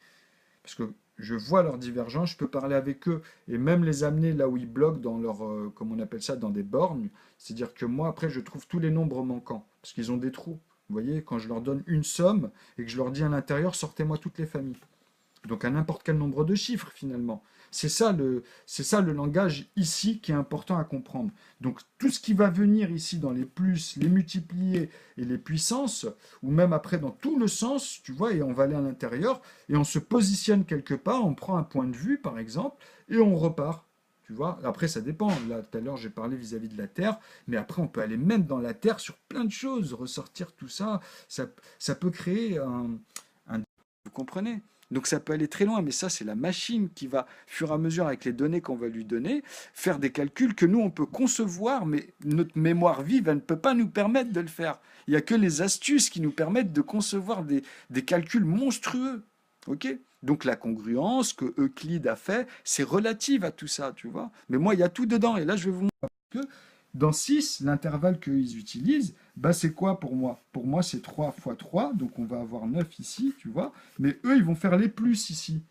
Parce que je vois leurs divergences, je peux parler avec eux et même les amener là où ils bloquent dans leur, comme on appelle ça, dans des bornes. C'est-à-dire que moi, après, je trouve tous les nombres manquants parce qu'ils ont des trous. Vous voyez, quand je leur donne une somme et que je leur dis à l'intérieur, sortez-moi toutes les familles. Donc à n'importe quel nombre de chiffres finalement. C'est ça le langage ici qui est important à comprendre. Donc tout ce qui va venir ici dans les plus, les multipliés et les puissances, ou même après dans tout le sens, tu vois, et on va aller à l'intérieur, et on se positionne quelque part, on prend un point de vue par exemple, et on repart. Tu vois, après ça dépend. Là, tout à l'heure, j'ai parlé vis-à-vis de la Terre, mais après on peut aller même dans la Terre sur plein de choses, ressortir tout ça. Ça peut créer un vous comprenez? Donc ça peut aller très loin, mais ça c'est la machine qui va, fur et à mesure avec les données qu'on va lui donner, faire des calculs que nous on peut concevoir, mais notre mémoire vive, elle ne peut pas nous permettre de le faire. Il n'y a que les astuces qui nous permettent de concevoir des calculs monstrueux. Ok? Donc la congruence que Euclide a fait, c'est relative à tout ça, tu vois. Mais moi, il y a tout dedans, et là je vais vous montrer que dans 6, l'intervalle qu'ils utilisent, bah c'est quoi pour moi? Pour moi, c'est 3 fois 3, donc on va avoir 9 ici, tu vois. Mais eux, ils vont faire les plus ici.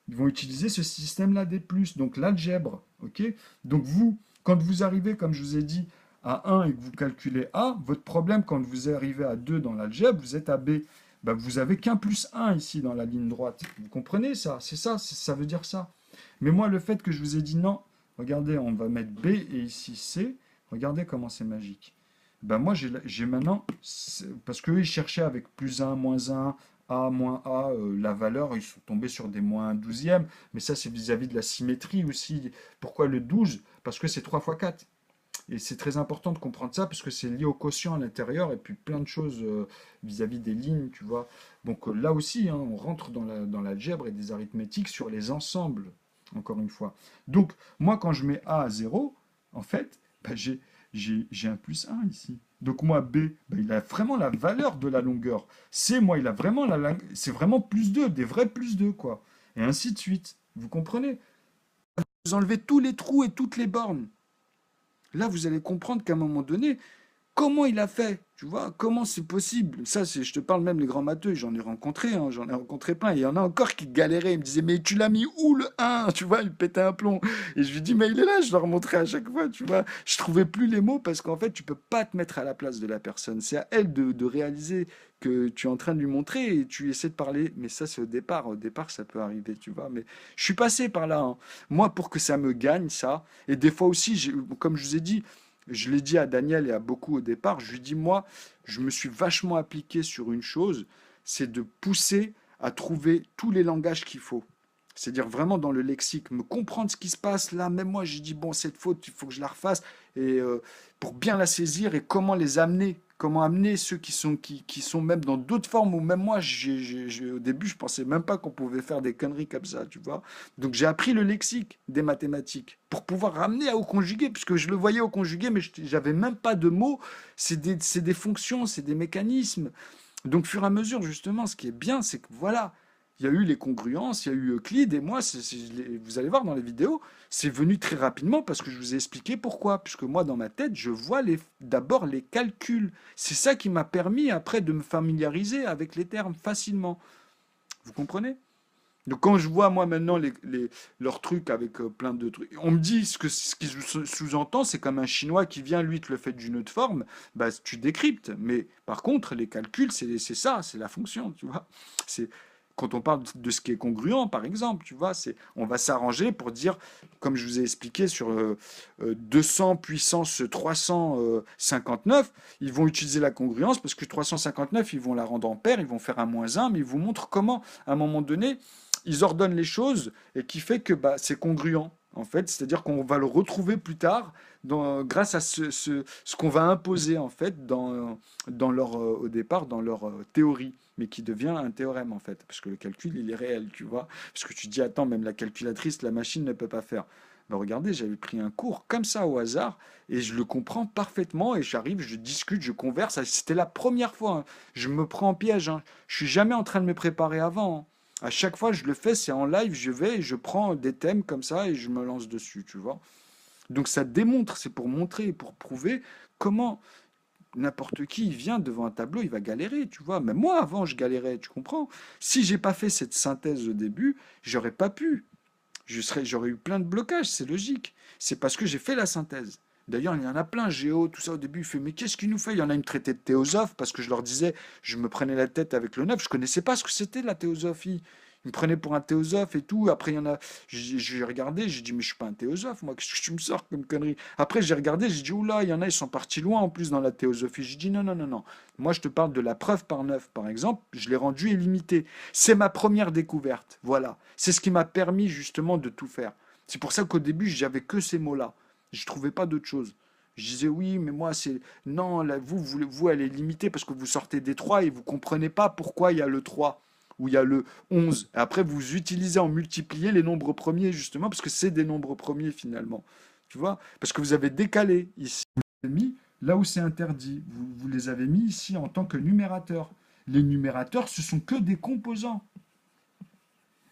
Ils vont utiliser ce système-là des plus, donc l'algèbre, ok? Donc vous, quand vous arrivez, comme je vous ai dit, à 1 et que vous calculez A, votre problème, quand vous arrivez à 2 dans l'algèbre, vous êtes à B. Bah, vous avez qu'un plus 1 ici dans la ligne droite. Vous comprenez ça? C'est ça, ça veut dire ça. Mais moi, le fait que je vous ai dit non, regardez, on va mettre B et ici C, regardez comment c'est magique. Ben moi, j'ai maintenant, parce qu'eux, ils cherchaient avec plus un moins un A, moins A, la valeur, ils sont tombés sur des moins un douzième, mais ça, c'est vis-à-vis de la symétrie aussi. Pourquoi le 12? Parce que c'est 3 fois 4. Et c'est très important de comprendre ça, parce que c'est lié au quotient à l'intérieur, et puis plein de choses vis-à-vis des lignes, tu vois. Donc là aussi, hein, on rentre dans l'algèbre et des arithmétiques sur les ensembles, encore une fois. Donc, moi, quand je mets A à 0, en fait, bah, j'ai un plus un ici. Donc moi, B, bah, il a vraiment la valeur de la longueur. C, moi, il a vraiment c'est vraiment plus 2, des vrais plus 2, quoi. Et ainsi de suite. Vous comprenez? Vous enlevez tous les trous et toutes les bornes. Là, vous allez comprendre qu'à un moment donné, comment il a fait? Tu vois, comment c'est possible? Ça, je te parle même les grands matheux, j'en ai rencontré, hein, j'en ai rencontré plein. Il y en a encore qui galéraient, ils me disaient, mais tu l'as mis où le un? Tu vois, il pétait un plomb. Et je lui dis, mais il est là, je leur montrais à chaque fois, tu vois. Je trouvais plus les mots parce qu'en fait, tu peux pas te mettre à la place de la personne. C'est à elle de réaliser que tu es en train de lui montrer et tu essaies de parler. Mais ça, c'est au départ. Au départ, ça peut arriver, tu vois. Mais je suis passé par là, hein. Moi, pour que ça me gagne, ça. Et des fois aussi, comme je vous ai dit, je l'ai dit à Daniel et à beaucoup au départ, je lui dis, moi, je me suis vachement appliqué sur une chose, c'est de pousser à trouver tous les langages qu'il faut. C'est-à-dire vraiment dans le lexique, me comprendre ce qui se passe là. Même moi, j'ai dit, bon, cette faute, il faut que je la refasse et pour bien la saisir et comment les amener. Comment amener ceux qui sont même dans d'autres formes, ou même moi, au début, je pensais même pas qu'on pouvait faire des conneries comme ça, tu vois. Donc j'ai appris le lexique des mathématiques pour pouvoir ramener au conjugué, puisque je le voyais au conjugué, mais j'avais même pas de mots. C'est des fonctions, c'est des mécanismes. Donc, fur et à mesure, justement, ce qui est bien, c'est que voilà, il y a eu les congruences, il y a eu Euclide, et moi, vous allez voir dans les vidéos, c'est venu très rapidement parce que je vous ai expliqué pourquoi. Puisque moi, dans ma tête, je vois d'abord les calculs. C'est ça qui m'a permis après de me familiariser avec les termes facilement. Vous comprenez? Donc quand je vois moi maintenant leurs trucs avec plein de trucs, on me dit ce qui sous-entend, c'est comme un Chinois qui vient, lui, te le fait d'une autre forme, bah tu décryptes. Mais par contre, les calculs, c'est ça, c'est la fonction, tu vois. C'est quand on parle de ce qui est congruent, par exemple, tu vois, on va s'arranger pour dire, comme je vous ai expliqué sur 200 puissance 359, ils vont utiliser la congruence parce que 359, ils vont la rendre en paire, ils vont faire un moins un, mais ils vous montrent comment, à un moment donné, ils ordonnent les choses et qui fait que bah, c'est congruent. En fait, c'est-à-dire qu'on va le retrouver plus tard grâce à ce qu'on va imposer en fait dans leur, au départ dans leur théorie, mais qui devient un théorème en fait, parce que le calcul il est réel, tu vois. Parce que tu dis attends, même la calculatrice, la machine ne peut pas faire. Mais regardez, j'avais pris un cours comme ça au hasard et je le comprends parfaitement et j'arrive, je discute, je converse. C'était la première fois, hein. Je me prends en piège, hein. Je suis jamais en train de me préparer avant, hein. À chaque fois, je le fais, c'est en live, je vais et je prends des thèmes comme ça et je me lance dessus, tu vois. Donc ça démontre, c'est pour montrer, pour prouver comment n'importe qui il vient devant un tableau, il va galérer, tu vois. Même moi, avant, je galérais, tu comprends? Si j'ai pas fait cette synthèse au début, j'aurais pas pu. J'aurais eu plein de blocages, c'est logique. C'est parce que j'ai fait la synthèse. D'ailleurs, il y en a plein, Géo, tout ça au début, il fait, mais qu'est-ce qu'il nous fait? Il y en a une traitée de théosophe, parce que je leur disais, je me prenais la tête avec le neuf, je connaissais pas ce que c'était la théosophie. Ils me prenaient pour un théosophe et tout. Après, il y en a, j'ai regardé, j'ai dit, mais je suis pas un théosophe, moi, qu'est-ce que tu me sors comme connerie? Après, j'ai regardé, j'ai dit, oula, il y en a, ils sont partis loin en plus dans la théosophie. J'ai dit, non, non, non, non. Moi, je te parle de la preuve par neuf, par exemple, je l'ai rendue illimitée. C'est ma première découverte, voilà. C'est ce qui m'a permis justement de tout faire. C'est pour ça qu'au début, j'avais que ces mots-là. Je trouvais pas d'autre chose. Je disais oui, mais moi c'est non, là, vous elle est limitée parce que vous sortez des 3 et vous comprenez pas pourquoi il y a le 3 ou il y a le 11. Et après vous utilisez en multiplier les nombres premiers justement parce que c'est des nombres premiers finalement. Tu vois? Parce que vous avez décalé ici. Vous avez mis là où c'est interdit. Vous les avez mis ici en tant que numérateurs. Les numérateurs, ce sont que des composants.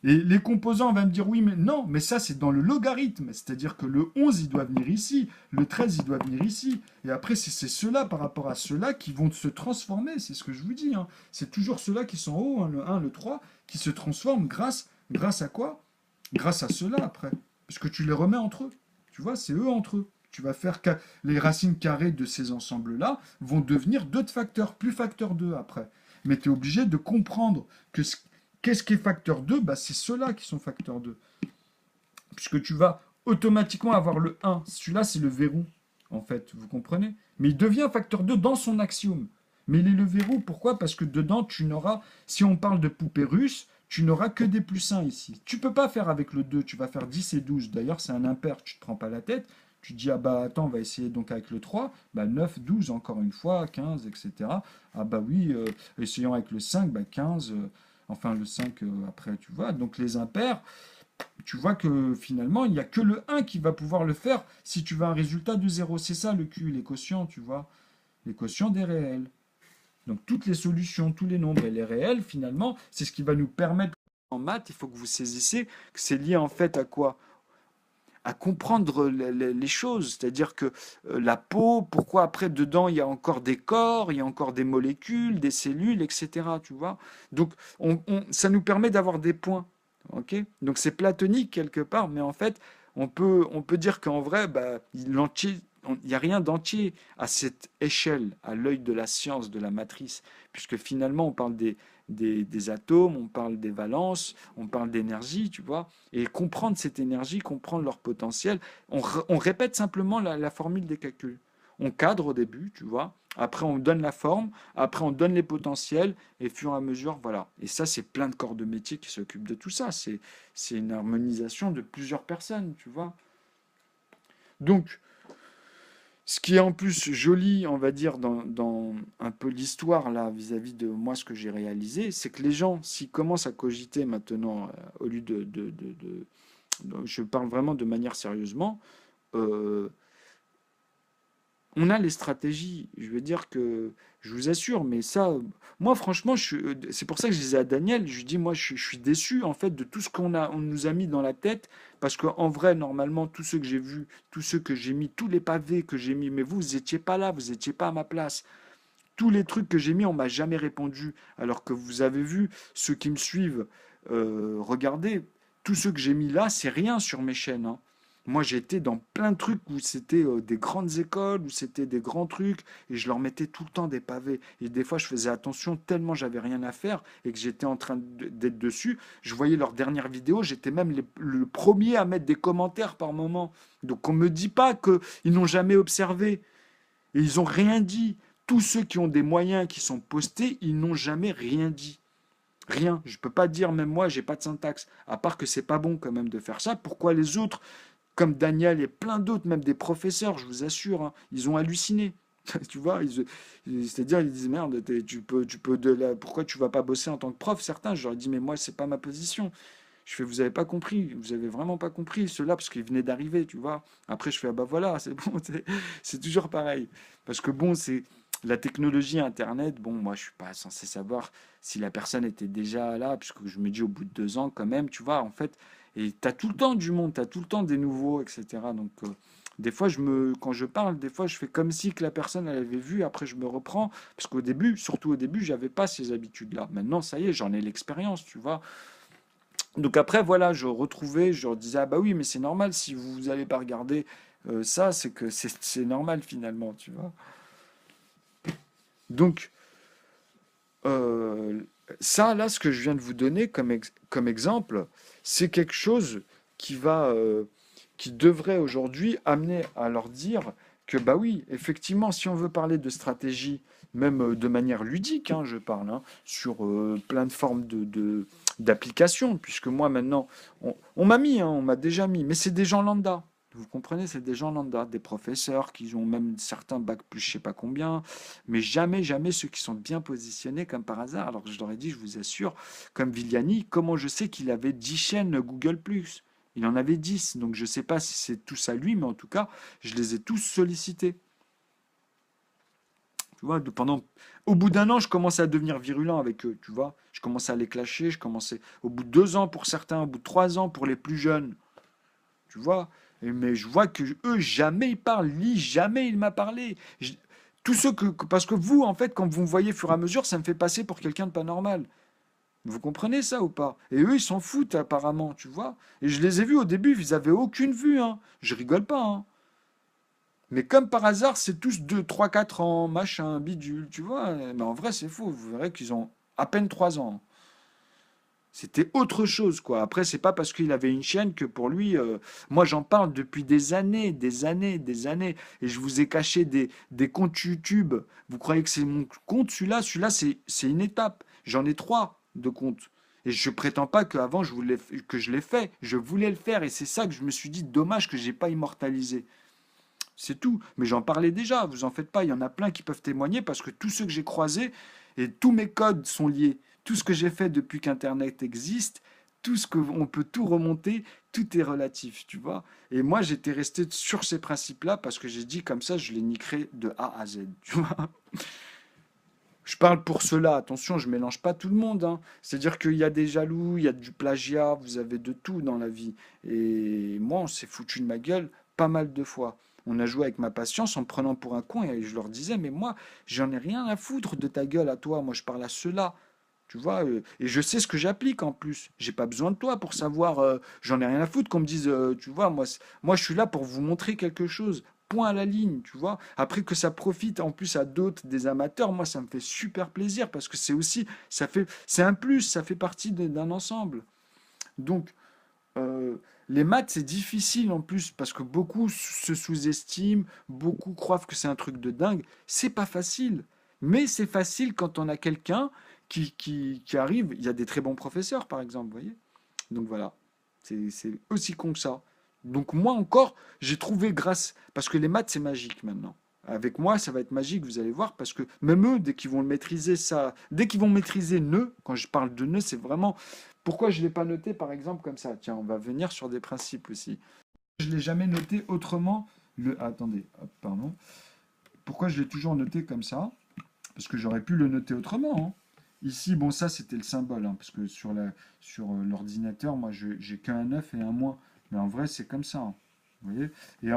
Et les composants, on va me dire, oui, mais non, mais ça, c'est dans le logarithme. C'est-à-dire que le 11, il doit venir ici, le 13, il doit venir ici. Et après, c'est ceux-là, par rapport à ceux-là, qui vont se transformer. C'est ce que je vous dis, hein. C'est toujours ceux-là qui sont en haut, hein, le 1, le 3, qui se transforment grâce à quoi? Grâce à ceux-là, après. Parce que tu les remets entre eux. Tu vois, c'est eux entre eux. Tu vas faire que les racines carrées de ces ensembles-là vont devenir d'autres facteurs, plus facteur 2 après. Mais tu es obligé de comprendre que qu'est-ce qui est facteur 2? Bah, c'est ceux-là qui sont facteur 2. Puisque tu vas automatiquement avoir le 1. Celui-là, c'est le verrou, en fait, vous comprenez? Mais il devient facteur 2 dans son axiome. Mais il est le verrou, pourquoi? Parce que dedans, tu n'auras, si on parle de poupée russe, tu n'auras que des plus 1 ici. Tu peux pas faire avec le 2, tu vas faire 10 et 12. D'ailleurs, c'est un impair, tu te prends pas la tête. Tu dis, ah bah attends, on va essayer donc avec le 3, bah 9, 12 encore une fois, 15, etc. Ah bah oui, essayons avec le 5, bah 15, enfin le 5 après, tu vois. Donc les impairs, tu vois que finalement, il n'y a que le 1 qui va pouvoir le faire si tu veux un résultat de 0. C'est ça le Q, les quotients, tu vois. Les quotients des réels. Donc toutes les solutions, tous les nombres et les réels, finalement, c'est ce qui va nous permettre. En maths, il faut que vous saisissiez que c'est lié en fait à quoi? À comprendre les choses, c'est-à-dire que la peau, pourquoi après dedans il y a encore des corps, il y a encore des molécules, des cellules, etc. Tu vois? Donc ça nous permet d'avoir des points, ok? Donc c'est platonique quelque part, mais en fait on peut dire qu'en vrai, bah, l'entier, il n'y a rien d'entier à cette échelle, à l'œil de la science, de la matrice, puisque finalement on parle des atomes, on parle des valences, on parle d'énergie, tu vois, et comprendre cette énergie, comprendre leur potentiel, on répète simplement la formule des calculs. On cadre au début, tu vois, après on donne la forme, après on donne les potentiels, et au fur et à mesure, voilà. Et ça, c'est plein de corps de métier qui s'occupent de tout ça. C'est une harmonisation de plusieurs personnes, tu vois. Donc, ce qui est en plus joli, on va dire, dans un peu l'histoire là vis-à-vis de moi, ce que j'ai réalisé, c'est que les gens, s'ils commencent à cogiter maintenant, au lieu je parle vraiment de manière sérieusement, euh, on a les stratégies. Je veux dire que, je vous assure, mais ça, moi franchement, c'est pour ça que je disais à Daniel, je lui dis, moi je suis déçu en fait de tout ce on nous a mis dans la tête, parce qu'en vrai, normalement, tous ceux que j'ai vus, tous ceux que j'ai mis, tous les pavés que j'ai mis, mais vous étiez pas là, vous étiez pas à ma place. Tous les trucs que j'ai mis, on m'a jamais répondu, alors que vous avez vu, ceux qui me suivent, regardez, tous ceux que j'ai mis là, c'est rien sur mes chaînes, hein. Moi, j'ai été dans plein de trucs où c'était des grandes écoles, où c'était des grands trucs, et je leur mettais tout le temps des pavés. Et des fois, je faisais attention tellement j'avais rien à faire et que j'étais en train d'être dessus. Je voyais leurs dernières vidéos, j'étais même le premier à mettre des commentaires par moment. Donc, on me dit pas qu'ils n'ont jamais observé. Et ils n'ont rien dit. Tous ceux qui ont des moyens qui sont postés, ils n'ont jamais rien dit. Rien. Je ne peux pas dire, même moi, j'ai pas de syntaxe. À part que c'est pas bon quand même de faire ça. Pourquoi les autres, comme Daniel et plein d'autres, même des professeurs, je vous assure, hein, ils ont halluciné. Tu vois, c'est-à-dire ils disent merde, pourquoi tu vas pas bosser en tant que prof? Certains, je leur ai dit mais moi c'est pas ma position. Je fais, vous n'avez pas compris, vous avez vraiment pas compris cela parce qu'il venait d'arriver, tu vois. Après, je fais, ah bah voilà, c'est bon, c'est toujours pareil. Parce que bon, c'est la technologie Internet, bon, moi, je suis pas censé savoir si la personne était déjà là, puisque je me dis au bout de 2 ans, quand même, tu vois, en fait, et tu as tout le temps du monde, tu as tout le temps des nouveaux, etc. Donc, des fois, quand je parle, des fois, je fais comme si que la personne, elle avait vu, après, je me reprends, parce qu'au début, surtout au début, j'avais pas ces habitudes-là. Maintenant, ça y est, j'en ai l'expérience, tu vois. Donc après, voilà, je retrouvais, je leur disais, ah bah oui, mais c'est normal, si vous n'allez pas regarder ça, c'est que c'est normal finalement, tu vois. Donc, euh, ça, là, ce que je viens de vous donner comme exemple, c'est quelque chose qui qui devrait aujourd'hui amener à leur dire que, bah oui, effectivement, si on veut parler de stratégie, même de manière ludique, hein, je parle, hein, sur plein de formes d'applications, puisque moi, maintenant, on m'a mis, hein, on m'a déjà mis, mais c'est des gens lambda. Vous comprenez, c'est des gens lambda, des professeurs qui ont même certains bac plus je sais pas combien, mais jamais, jamais ceux qui sont bien positionnés comme par hasard. Alors que je leur ai dit, je vous assure, comme Viliani, comment je sais qu'il avait 10 chaînes Google+. Il en avait 10, donc je ne sais pas si c'est tous à lui, mais en tout cas, je les ai tous sollicités. Tu vois, au bout d'un an, je commençais à devenir virulent avec eux, tu vois. Je commençais à les clasher, au bout de 2 ans pour certains, au bout de 3 ans pour les plus jeunes, tu vois. Mais je vois que eux, jamais ils parlent, lui, jamais il m'a parlé. Tous ceux parce que vous, en fait, quand vous me voyez au fur et à mesure, ça me fait passer pour quelqu'un de pas normal. Vous comprenez ça ou pas? Et eux, ils s'en foutent apparemment, tu vois. Et je les ai vus au début, ils avaient aucune vue, hein. Je rigole pas, hein. Mais comme par hasard, c'est tous 2, 3, 4 ans, machin, bidule, tu vois. Mais en vrai, c'est faux. Vous verrez qu'ils ont à peine 3 ans. C'était autre chose, quoi. Après, c'est pas parce qu'il avait une chaîne que pour lui, moi j'en parle depuis des années, des années, des années. Et je vous ai caché des comptes YouTube. Vous croyez que c'est mon compte, celui-là? Celui-là, c'est une étape. J'en ai 3 de comptes. Et je prétends pas qu'avant que je l'ai fait. Je voulais le faire. Et c'est ça que je me suis dit, dommage que j'ai pas immortalisé. C'est tout. Mais j'en parlais déjà, vous en faites pas. Il y en a plein qui peuvent témoigner parce que tous ceux que j'ai croisés et tous mes codes sont liés. Tout ce que j'ai fait depuis qu'Internet existe, tout ce que on peut tout remonter, tout est relatif, tu vois. Et moi, j'étais resté sur ces principes-là parce que j'ai dit comme ça, je les niquerai de A à Z, tu vois. Je parle pour cela, attention, je mélange pas tout le monde, hein. C'est-à-dire qu'il y a des jaloux, il y a du plagiat, vous avez de tout dans la vie. Et moi, on s'est foutu de ma gueule pas mal de fois. On a joué avec ma patience en me prenant pour un con et je leur disais, mais moi, j'en ai rien à foutre de ta gueule à toi, moi je parle à ceux-là. Tu vois, et je sais ce que j'applique en plus. J'ai pas besoin de toi pour savoir, j'en ai rien à foutre qu'on me dise, tu vois, moi je suis là pour vous montrer quelque chose. Point à la ligne, tu vois. Après que ça profite en plus à d'autres, des amateurs, moi ça me fait super plaisir parce que c'est aussi, c'est un plus, ça fait partie d'un ensemble. Donc, euh, les maths c'est difficile en plus parce que beaucoup se sous-estiment, beaucoup croient que c'est un truc de dingue. C'est pas facile, mais c'est facile quand on a quelqu'un qui arrive. Il y a des très bons professeurs par exemple, vous voyez. Donc voilà, c'est aussi con que ça. Donc moi encore, j'ai trouvé grâce, parce que les maths c'est magique maintenant. Avec moi, ça va être magique, vous allez voir, parce que même eux, dès qu'ils vont le maîtriser, ça, dès qu'ils vont maîtriser nœud, quand je parle de nœud, c'est vraiment pourquoi je ne l'ai pas noté par exemple comme ça. Tiens, on va venir sur des principes aussi. Je ne l'ai jamais noté autrement. Attendez, hop, pardon. Pourquoi je l'ai toujours noté comme ça? Parce que j'aurais pu le noter autrement, hein. Ici, bon, ça c'était le symbole, hein, parce que sur l'ordinateur, moi j'ai qu'un 9 et un moins. Mais en vrai, c'est comme ça, hein, vous voyez? Et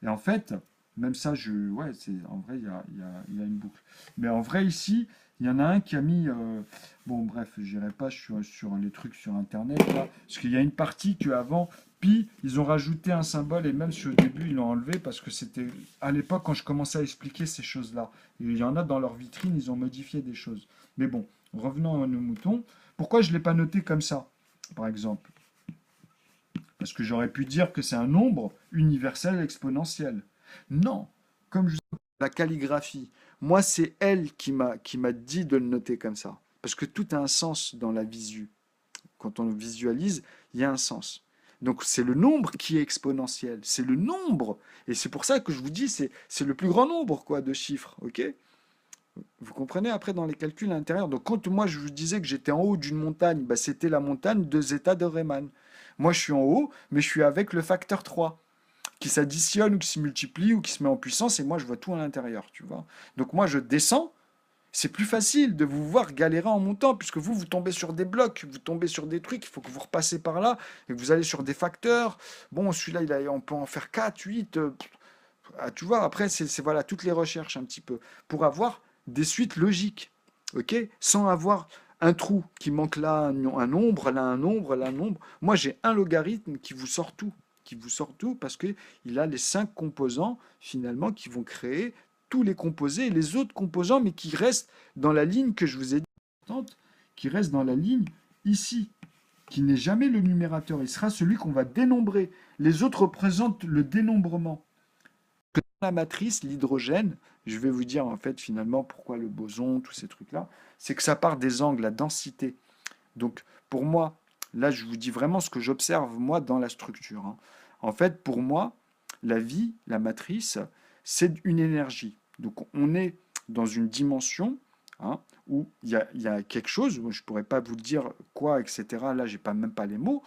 et en fait, même ça, ouais, en vrai, il y a une boucle. Mais en vrai, ici, il y en a un qui a mis. Bon, bref, je n'irai pas sur les trucs sur Internet, là, parce qu'il y a une partie que avant, puis ils ont rajouté un symbole, et même sur le début, ils l'ont enlevé, parce que c'était à l'époque quand je commençais à expliquer ces choses-là. Et il y en a dans leur vitrine, ils ont modifié des choses. Mais bon, revenons à nos moutons. Pourquoi je ne l'ai pas noté comme ça, par exemple? Parce que j'aurais pu dire que c'est un nombre universel exponentiel. Non, comme je la calligraphie, moi c'est elle qui m'a dit de le noter comme ça. Parce que tout a un sens dans la visu. Quand on le visualise, il y a un sens. Donc c'est le nombre qui est exponentiel, c'est le nombre. Et c'est pour ça que je vous dis, c'est le plus grand nombre quoi, de chiffres, ok? Vous comprenez après dans les calculs à l'intérieur. Donc quand moi je vous disais que j'étais en haut d'une montagne, bah, c'était la montagne de zeta de Riemann. Moi je suis en haut, mais je suis avec le facteur 3 qui s'additionne ou qui se multiplie ou qui se met en puissance et moi je vois tout à l'intérieur, tu vois. Donc moi je descends, c'est plus facile de vous voir galérer en montant puisque vous tombez sur des blocs, vous tombez sur des trucs, il faut que vous repassez par là et que vous allez sur des facteurs. Bon, celui-là on peut en faire 4, 8. Tu vois, après, voilà, toutes les recherches un petit peu, pour avoir des suites logiques, ok? Sans avoir un trou qui manque là, un nombre, là un nombre, là un nombre. Moi, j'ai un logarithme qui vous sort tout, parce que il a les 5 composants, finalement, qui vont créer tous les composés et les autres composants, mais qui restent dans la ligne que je vous ai dit, qui reste dans la ligne ici, qui n'est jamais le numérateur. Il sera celui qu'on va dénombrer. Les autres représentent le dénombrement la matrice, l'hydrogène, je vais vous dire en fait finalement pourquoi le boson, tous ces trucs-là, c'est que ça part des angles, la densité. Donc pour moi, là je vous dis vraiment ce que j'observe moi dans la structure, hein. En fait, pour moi, la vie, la matrice, c'est une énergie. Donc on est dans une dimension, hein, où il y a quelque chose, je ne pourrais pas vous dire quoi, etc. Là, j'ai pas même pas les mots,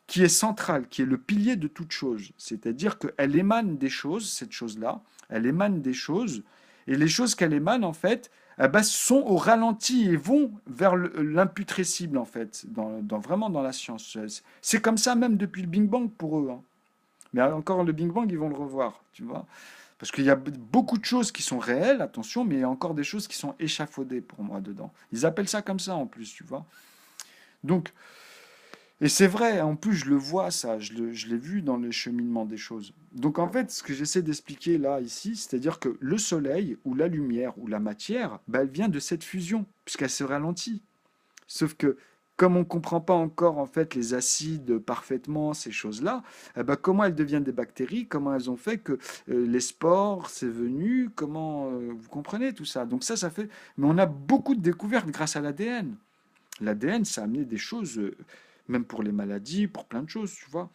qui est centrale, qui est le pilier de toute chose. C'est-à-dire qu'elle émane des choses, cette chose-là, elle émane des choses, et les choses qu'elle émane, en fait, eh ben, sont au ralenti et vont vers l'imputrescible, en fait, vraiment dans la science. C'est comme ça même depuis le Big Bang pour eux, hein. Mais encore le Big Bang, ils vont le revoir, tu vois. Parce qu'il y a beaucoup de choses qui sont réelles, attention, mais il y a encore des choses qui sont échafaudées pour moi dedans. Ils appellent ça comme ça en plus, tu vois. Donc, et c'est vrai, en plus, je le vois, ça, je l'ai vu dans le cheminement des choses. Donc, en fait, ce que j'essaie d'expliquer là, ici, c'est-à-dire que le soleil, ou la lumière, ou la matière, bah, elle vient de cette fusion, puisqu'elle se ralentit. Sauf que, comme on ne comprend pas encore, en fait, les acides parfaitement, ces choses-là, eh ben, comment elles deviennent des bactéries, comment elles ont fait que les spores, c'est venu, comment, vous comprenez tout ça. Donc ça fait... Mais on a beaucoup de découvertes grâce à l'ADN. L'ADN, ça a amené des choses, même pour les maladies, pour plein de choses, tu vois.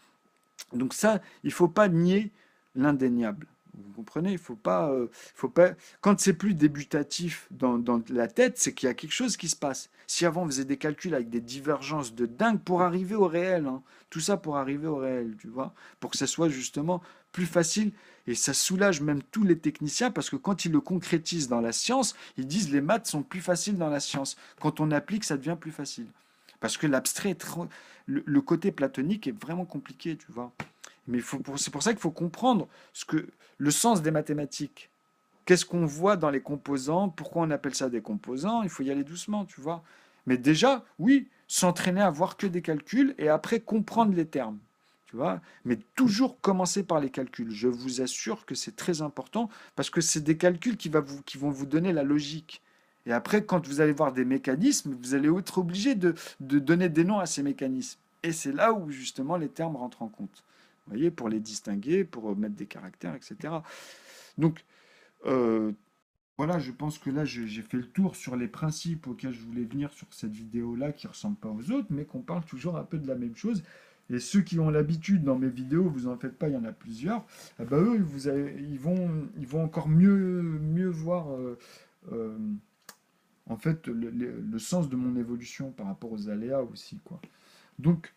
Donc ça, il faut pas nier l'indéniable. Vous comprenez? Faut pas. Quand c'est plus débutatif dans la tête, c'est qu'il y a quelque chose qui se passe. Si avant on faisait des calculs avec des divergences de dingue pour arriver au réel, hein, tout ça pour arriver au réel, tu vois, pour que ça soit justement plus facile et ça soulage même tous les techniciens parce que quand ils le concrétisent dans la science, ils disent les maths sont plus faciles dans la science. Quand on applique, ça devient plus facile. Parce que l'abstrait, le côté platonique est vraiment compliqué, tu vois. Mais c'est pour ça qu'il faut comprendre le sens des mathématiques. Qu'est-ce qu'on voit dans les composants? Pourquoi on appelle ça des composants? Il faut y aller doucement, tu vois. Mais déjà, oui, s'entraîner à voir que des calculs et après comprendre les termes, tu vois. Mais toujours commencer par les calculs. Je vous assure que c'est très important parce que c'est des calculs qui vont vous donner la logique. Et après, quand vous allez voir des mécanismes, vous allez être obligé de donner des noms à ces mécanismes. Et c'est là où justement les termes rentrent en compte. Vous voyez, pour les distinguer, pour mettre des caractères, etc. Donc, euh, voilà, je pense que là, j'ai fait le tour sur les principes auxquels je voulais venir sur cette vidéo-là, qui ne ressemblent pas aux autres, mais qu'on parle toujours un peu de la même chose. Et ceux qui ont l'habitude dans mes vidéos, vous en faites pas, il y en a plusieurs, eh ben eux, ils vont encore mieux voir euh, en fait le sens de mon évolution par rapport aux aléas aussi, quoi. Donc,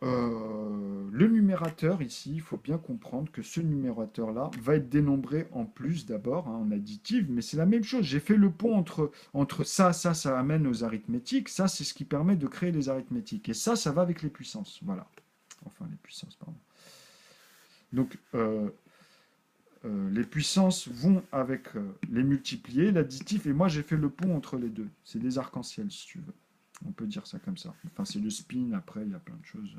le numérateur ici, il faut bien comprendre que ce numérateur-là va être dénombré en plus d'abord, hein, en additive, mais c'est la même chose. J'ai fait le pont entre ça amène aux arithmétiques, ça c'est ce qui permet de créer les arithmétiques, et ça va avec les puissances, voilà. Enfin, les puissances, pardon. Donc, les puissances vont avec les multipliés, l'additif, et moi j'ai fait le pont entre les deux. C'est des arcs-en-ciel, si tu veux. On peut dire ça comme ça. Enfin, c'est le spin, après, il y a plein de choses.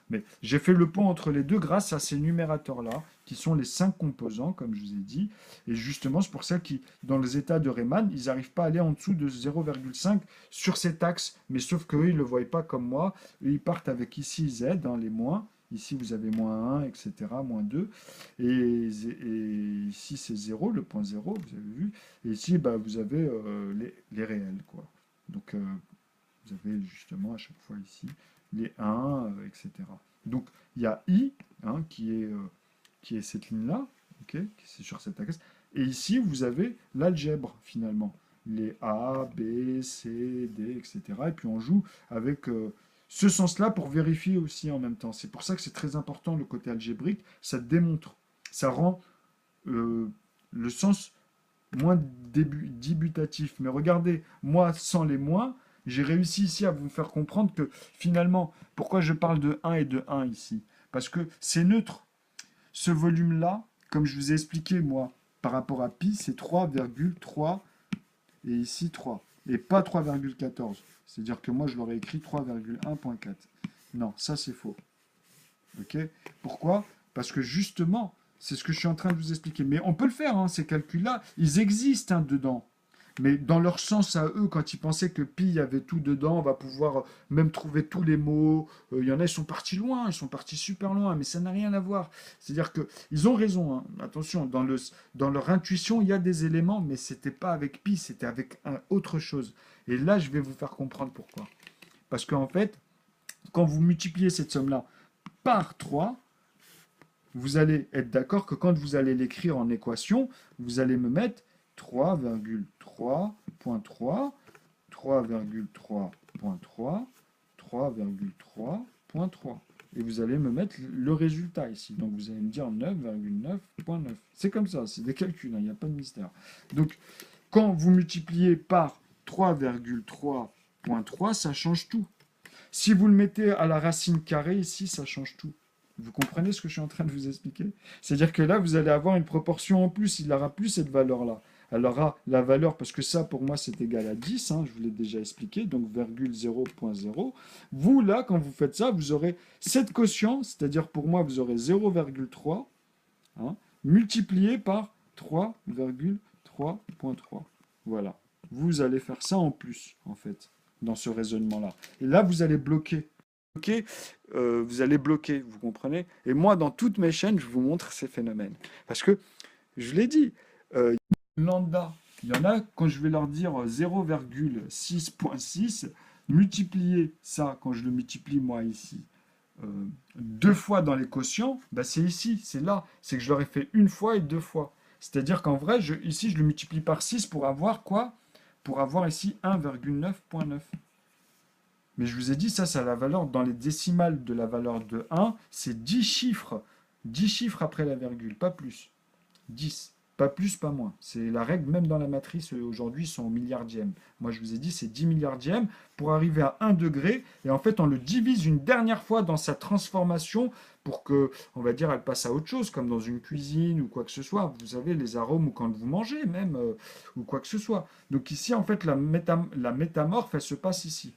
Mais j'ai fait le pont entre les deux grâce à ces numérateurs-là, qui sont les 5 composants, comme je vous ai dit. Et justement, c'est pour ça que dans les états de Riemann, ils n'arrivent pas à aller en dessous de 0,5 sur cet axe. Mais sauf qu'eux, ils ne le voient pas comme moi. Eux, ils partent avec ici Z, hein, les moins. Ici, vous avez moins 1, etc., moins 2. Et ici, c'est 0, le point 0, vous avez vu. Et ici, bah, vous avez les réels, quoi. Donc, vous avez justement à chaque fois ici les 1, etc. Donc il y a I, hein, qui est cette ligne-là, ok, qui est sur cet axe, Et ici, vous avez l'algèbre, finalement. Les A, B, C, D, etc. Et puis on joue avec ce sens-là pour vérifier aussi en même temps. C'est pour ça que c'est très important le côté algébrique. Ça démontre, ça rend euh, le sens moins débutatif. Mais regardez, moi, sans les moins, j'ai réussi ici à vous faire comprendre que finalement, pourquoi je parle de 1 et de 1 ici? Parce que c'est neutre. Ce volume-là, comme je vous ai expliqué, moi, par rapport à pi, c'est 3,3 et ici 3. Et pas 3,14. C'est-à-dire que moi, je l'aurais écrit 3,1.4. Non, ça c'est faux. Ok? Pourquoi? Parce que justement, c'est ce que je suis en train de vous expliquer. Mais on peut le faire, hein, ces calculs-là, ils existent hein, dedans. Mais dans leur sens à eux, quand ils pensaient que pi, il y avait tout dedans, on va pouvoir même trouver tous les mots. Il y en a, ils sont partis loin, ils sont partis super loin, mais ça n'a rien à voir. C'est-à-dire qu'ils ont raison, hein. Attention, dans leur intuition, il y a des éléments, mais c'était pas avec pi, c'était avec autre chose. Et là, je vais vous faire comprendre pourquoi. Parce qu'en fait, quand vous multipliez cette somme-là par 3, vous allez être d'accord que quand vous allez l'écrire en équation, vous allez me mettre 3,3.3, 3,3.3, 3,3.3. Et vous allez me mettre le résultat ici. Donc vous allez me dire 9,9.9. C'est comme ça, c'est des calculs, hein, il n'y a pas de mystère. Donc quand vous multipliez par 3,3.3, ça change tout. Si vous le mettez à la racine carrée ici, ça change tout. Vous comprenez ce que je suis en train de vous expliquer? C'est-à-dire que là, vous allez avoir une proportion en plus. Il n'aura plus cette valeur-là. Elle aura la valeur, parce que ça, pour moi, c'est égal à 10. Hein, je vous l'ai déjà expliqué. Donc, virgule 0.0. Vous, là, quand vous faites ça, vous aurez cette quotient. C'est-à-dire, pour moi, vous aurez 0,3 hein, multiplié par 3,3.3. Voilà. Vous allez faire ça en plus, en fait, dans ce raisonnement-là. Et là, vous allez bloquer. Vous allez bloquer, vous comprenez? Et moi, dans toutes mes chaînes, je vous montre ces phénomènes. Parce que, je l'ai dit, lambda, il y en a, quand je vais leur dire 0,6.6, multiplier ça, quand je le multiplie moi ici, deux fois dans les quotients, bah c'est ici, c'est là. C'est que je l'aurais fait une fois et deux fois. C'est-à-dire qu'en vrai, ici, je le multiplie par 6 pour avoir quoi? Pour avoir ici 1,9.9. Mais je vous ai dit, ça, c'est la valeur dans les décimales de la valeur de 1, c'est 10 chiffres. 10 chiffres après la virgule, pas plus. 10. Pas plus, pas moins. C'est la règle, même dans la matrice, aujourd'hui, ils sont au milliardième. Moi, je vous ai dit, c'est 10 milliardièmes pour arriver à 1 degré. Et en fait, on le divise une dernière fois dans sa transformation pour que, on va dire, elle passe à autre chose, comme dans une cuisine ou quoi que ce soit. Vous savez, les arômes ou quand vous mangez même, ou quoi que ce soit. Donc ici, en fait, la métamorphe, elle se passe ici.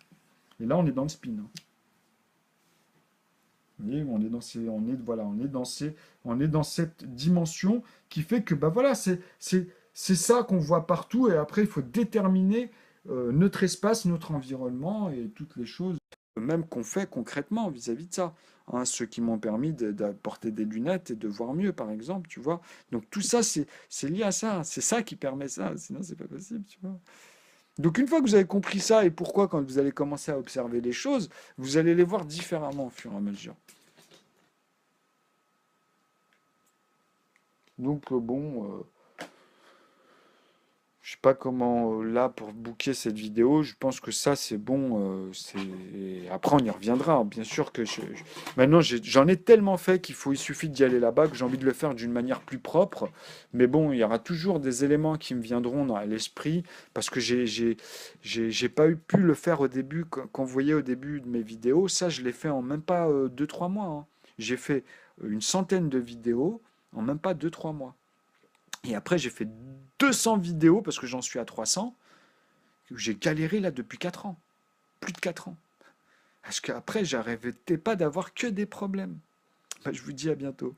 Et là, on est dans le spin. Vous voyez, on est dans cette dimension qui fait que, bah voilà, c'est ça qu'on voit partout. Et après, il faut déterminer notre espace, notre environnement et toutes les choses, même qu'on fait concrètement vis-à-vis de ça. Hein, ceux qui m'ont permis d'apporter des lunettes et de voir mieux, par exemple, tu vois. Donc tout ça, c'est lié à ça. C'est ça qui permet ça. Sinon, c'est pas possible, tu vois. Donc une fois que vous avez compris ça et pourquoi quand vous allez commencer à observer les choses, vous allez les voir différemment au fur et à mesure. Donc je sais pas comment là pour booker cette vidéo, je pense que ça c'est bon. Après on y reviendra. Hein. Bien sûr que maintenant j'en ai tellement fait il suffit d'y aller là-bas que j'ai envie de le faire d'une manière plus propre. Mais bon, il y aura toujours des éléments qui me viendront à l'esprit parce que j'ai pas pu le faire au début quand vous voyez au début de mes vidéos. Ça je l'ai fait en même pas 2-3 mois. Hein. J'ai fait une centaine de vidéos en même pas 2-3 mois. Et après, j'ai fait 200 vidéos, parce que j'en suis à 300, où j'ai galéré là depuis 4 ans. Plus de 4 ans. Parce qu'après, j'arrêtais pas d'avoir que des problèmes. Bah, je vous dis à bientôt.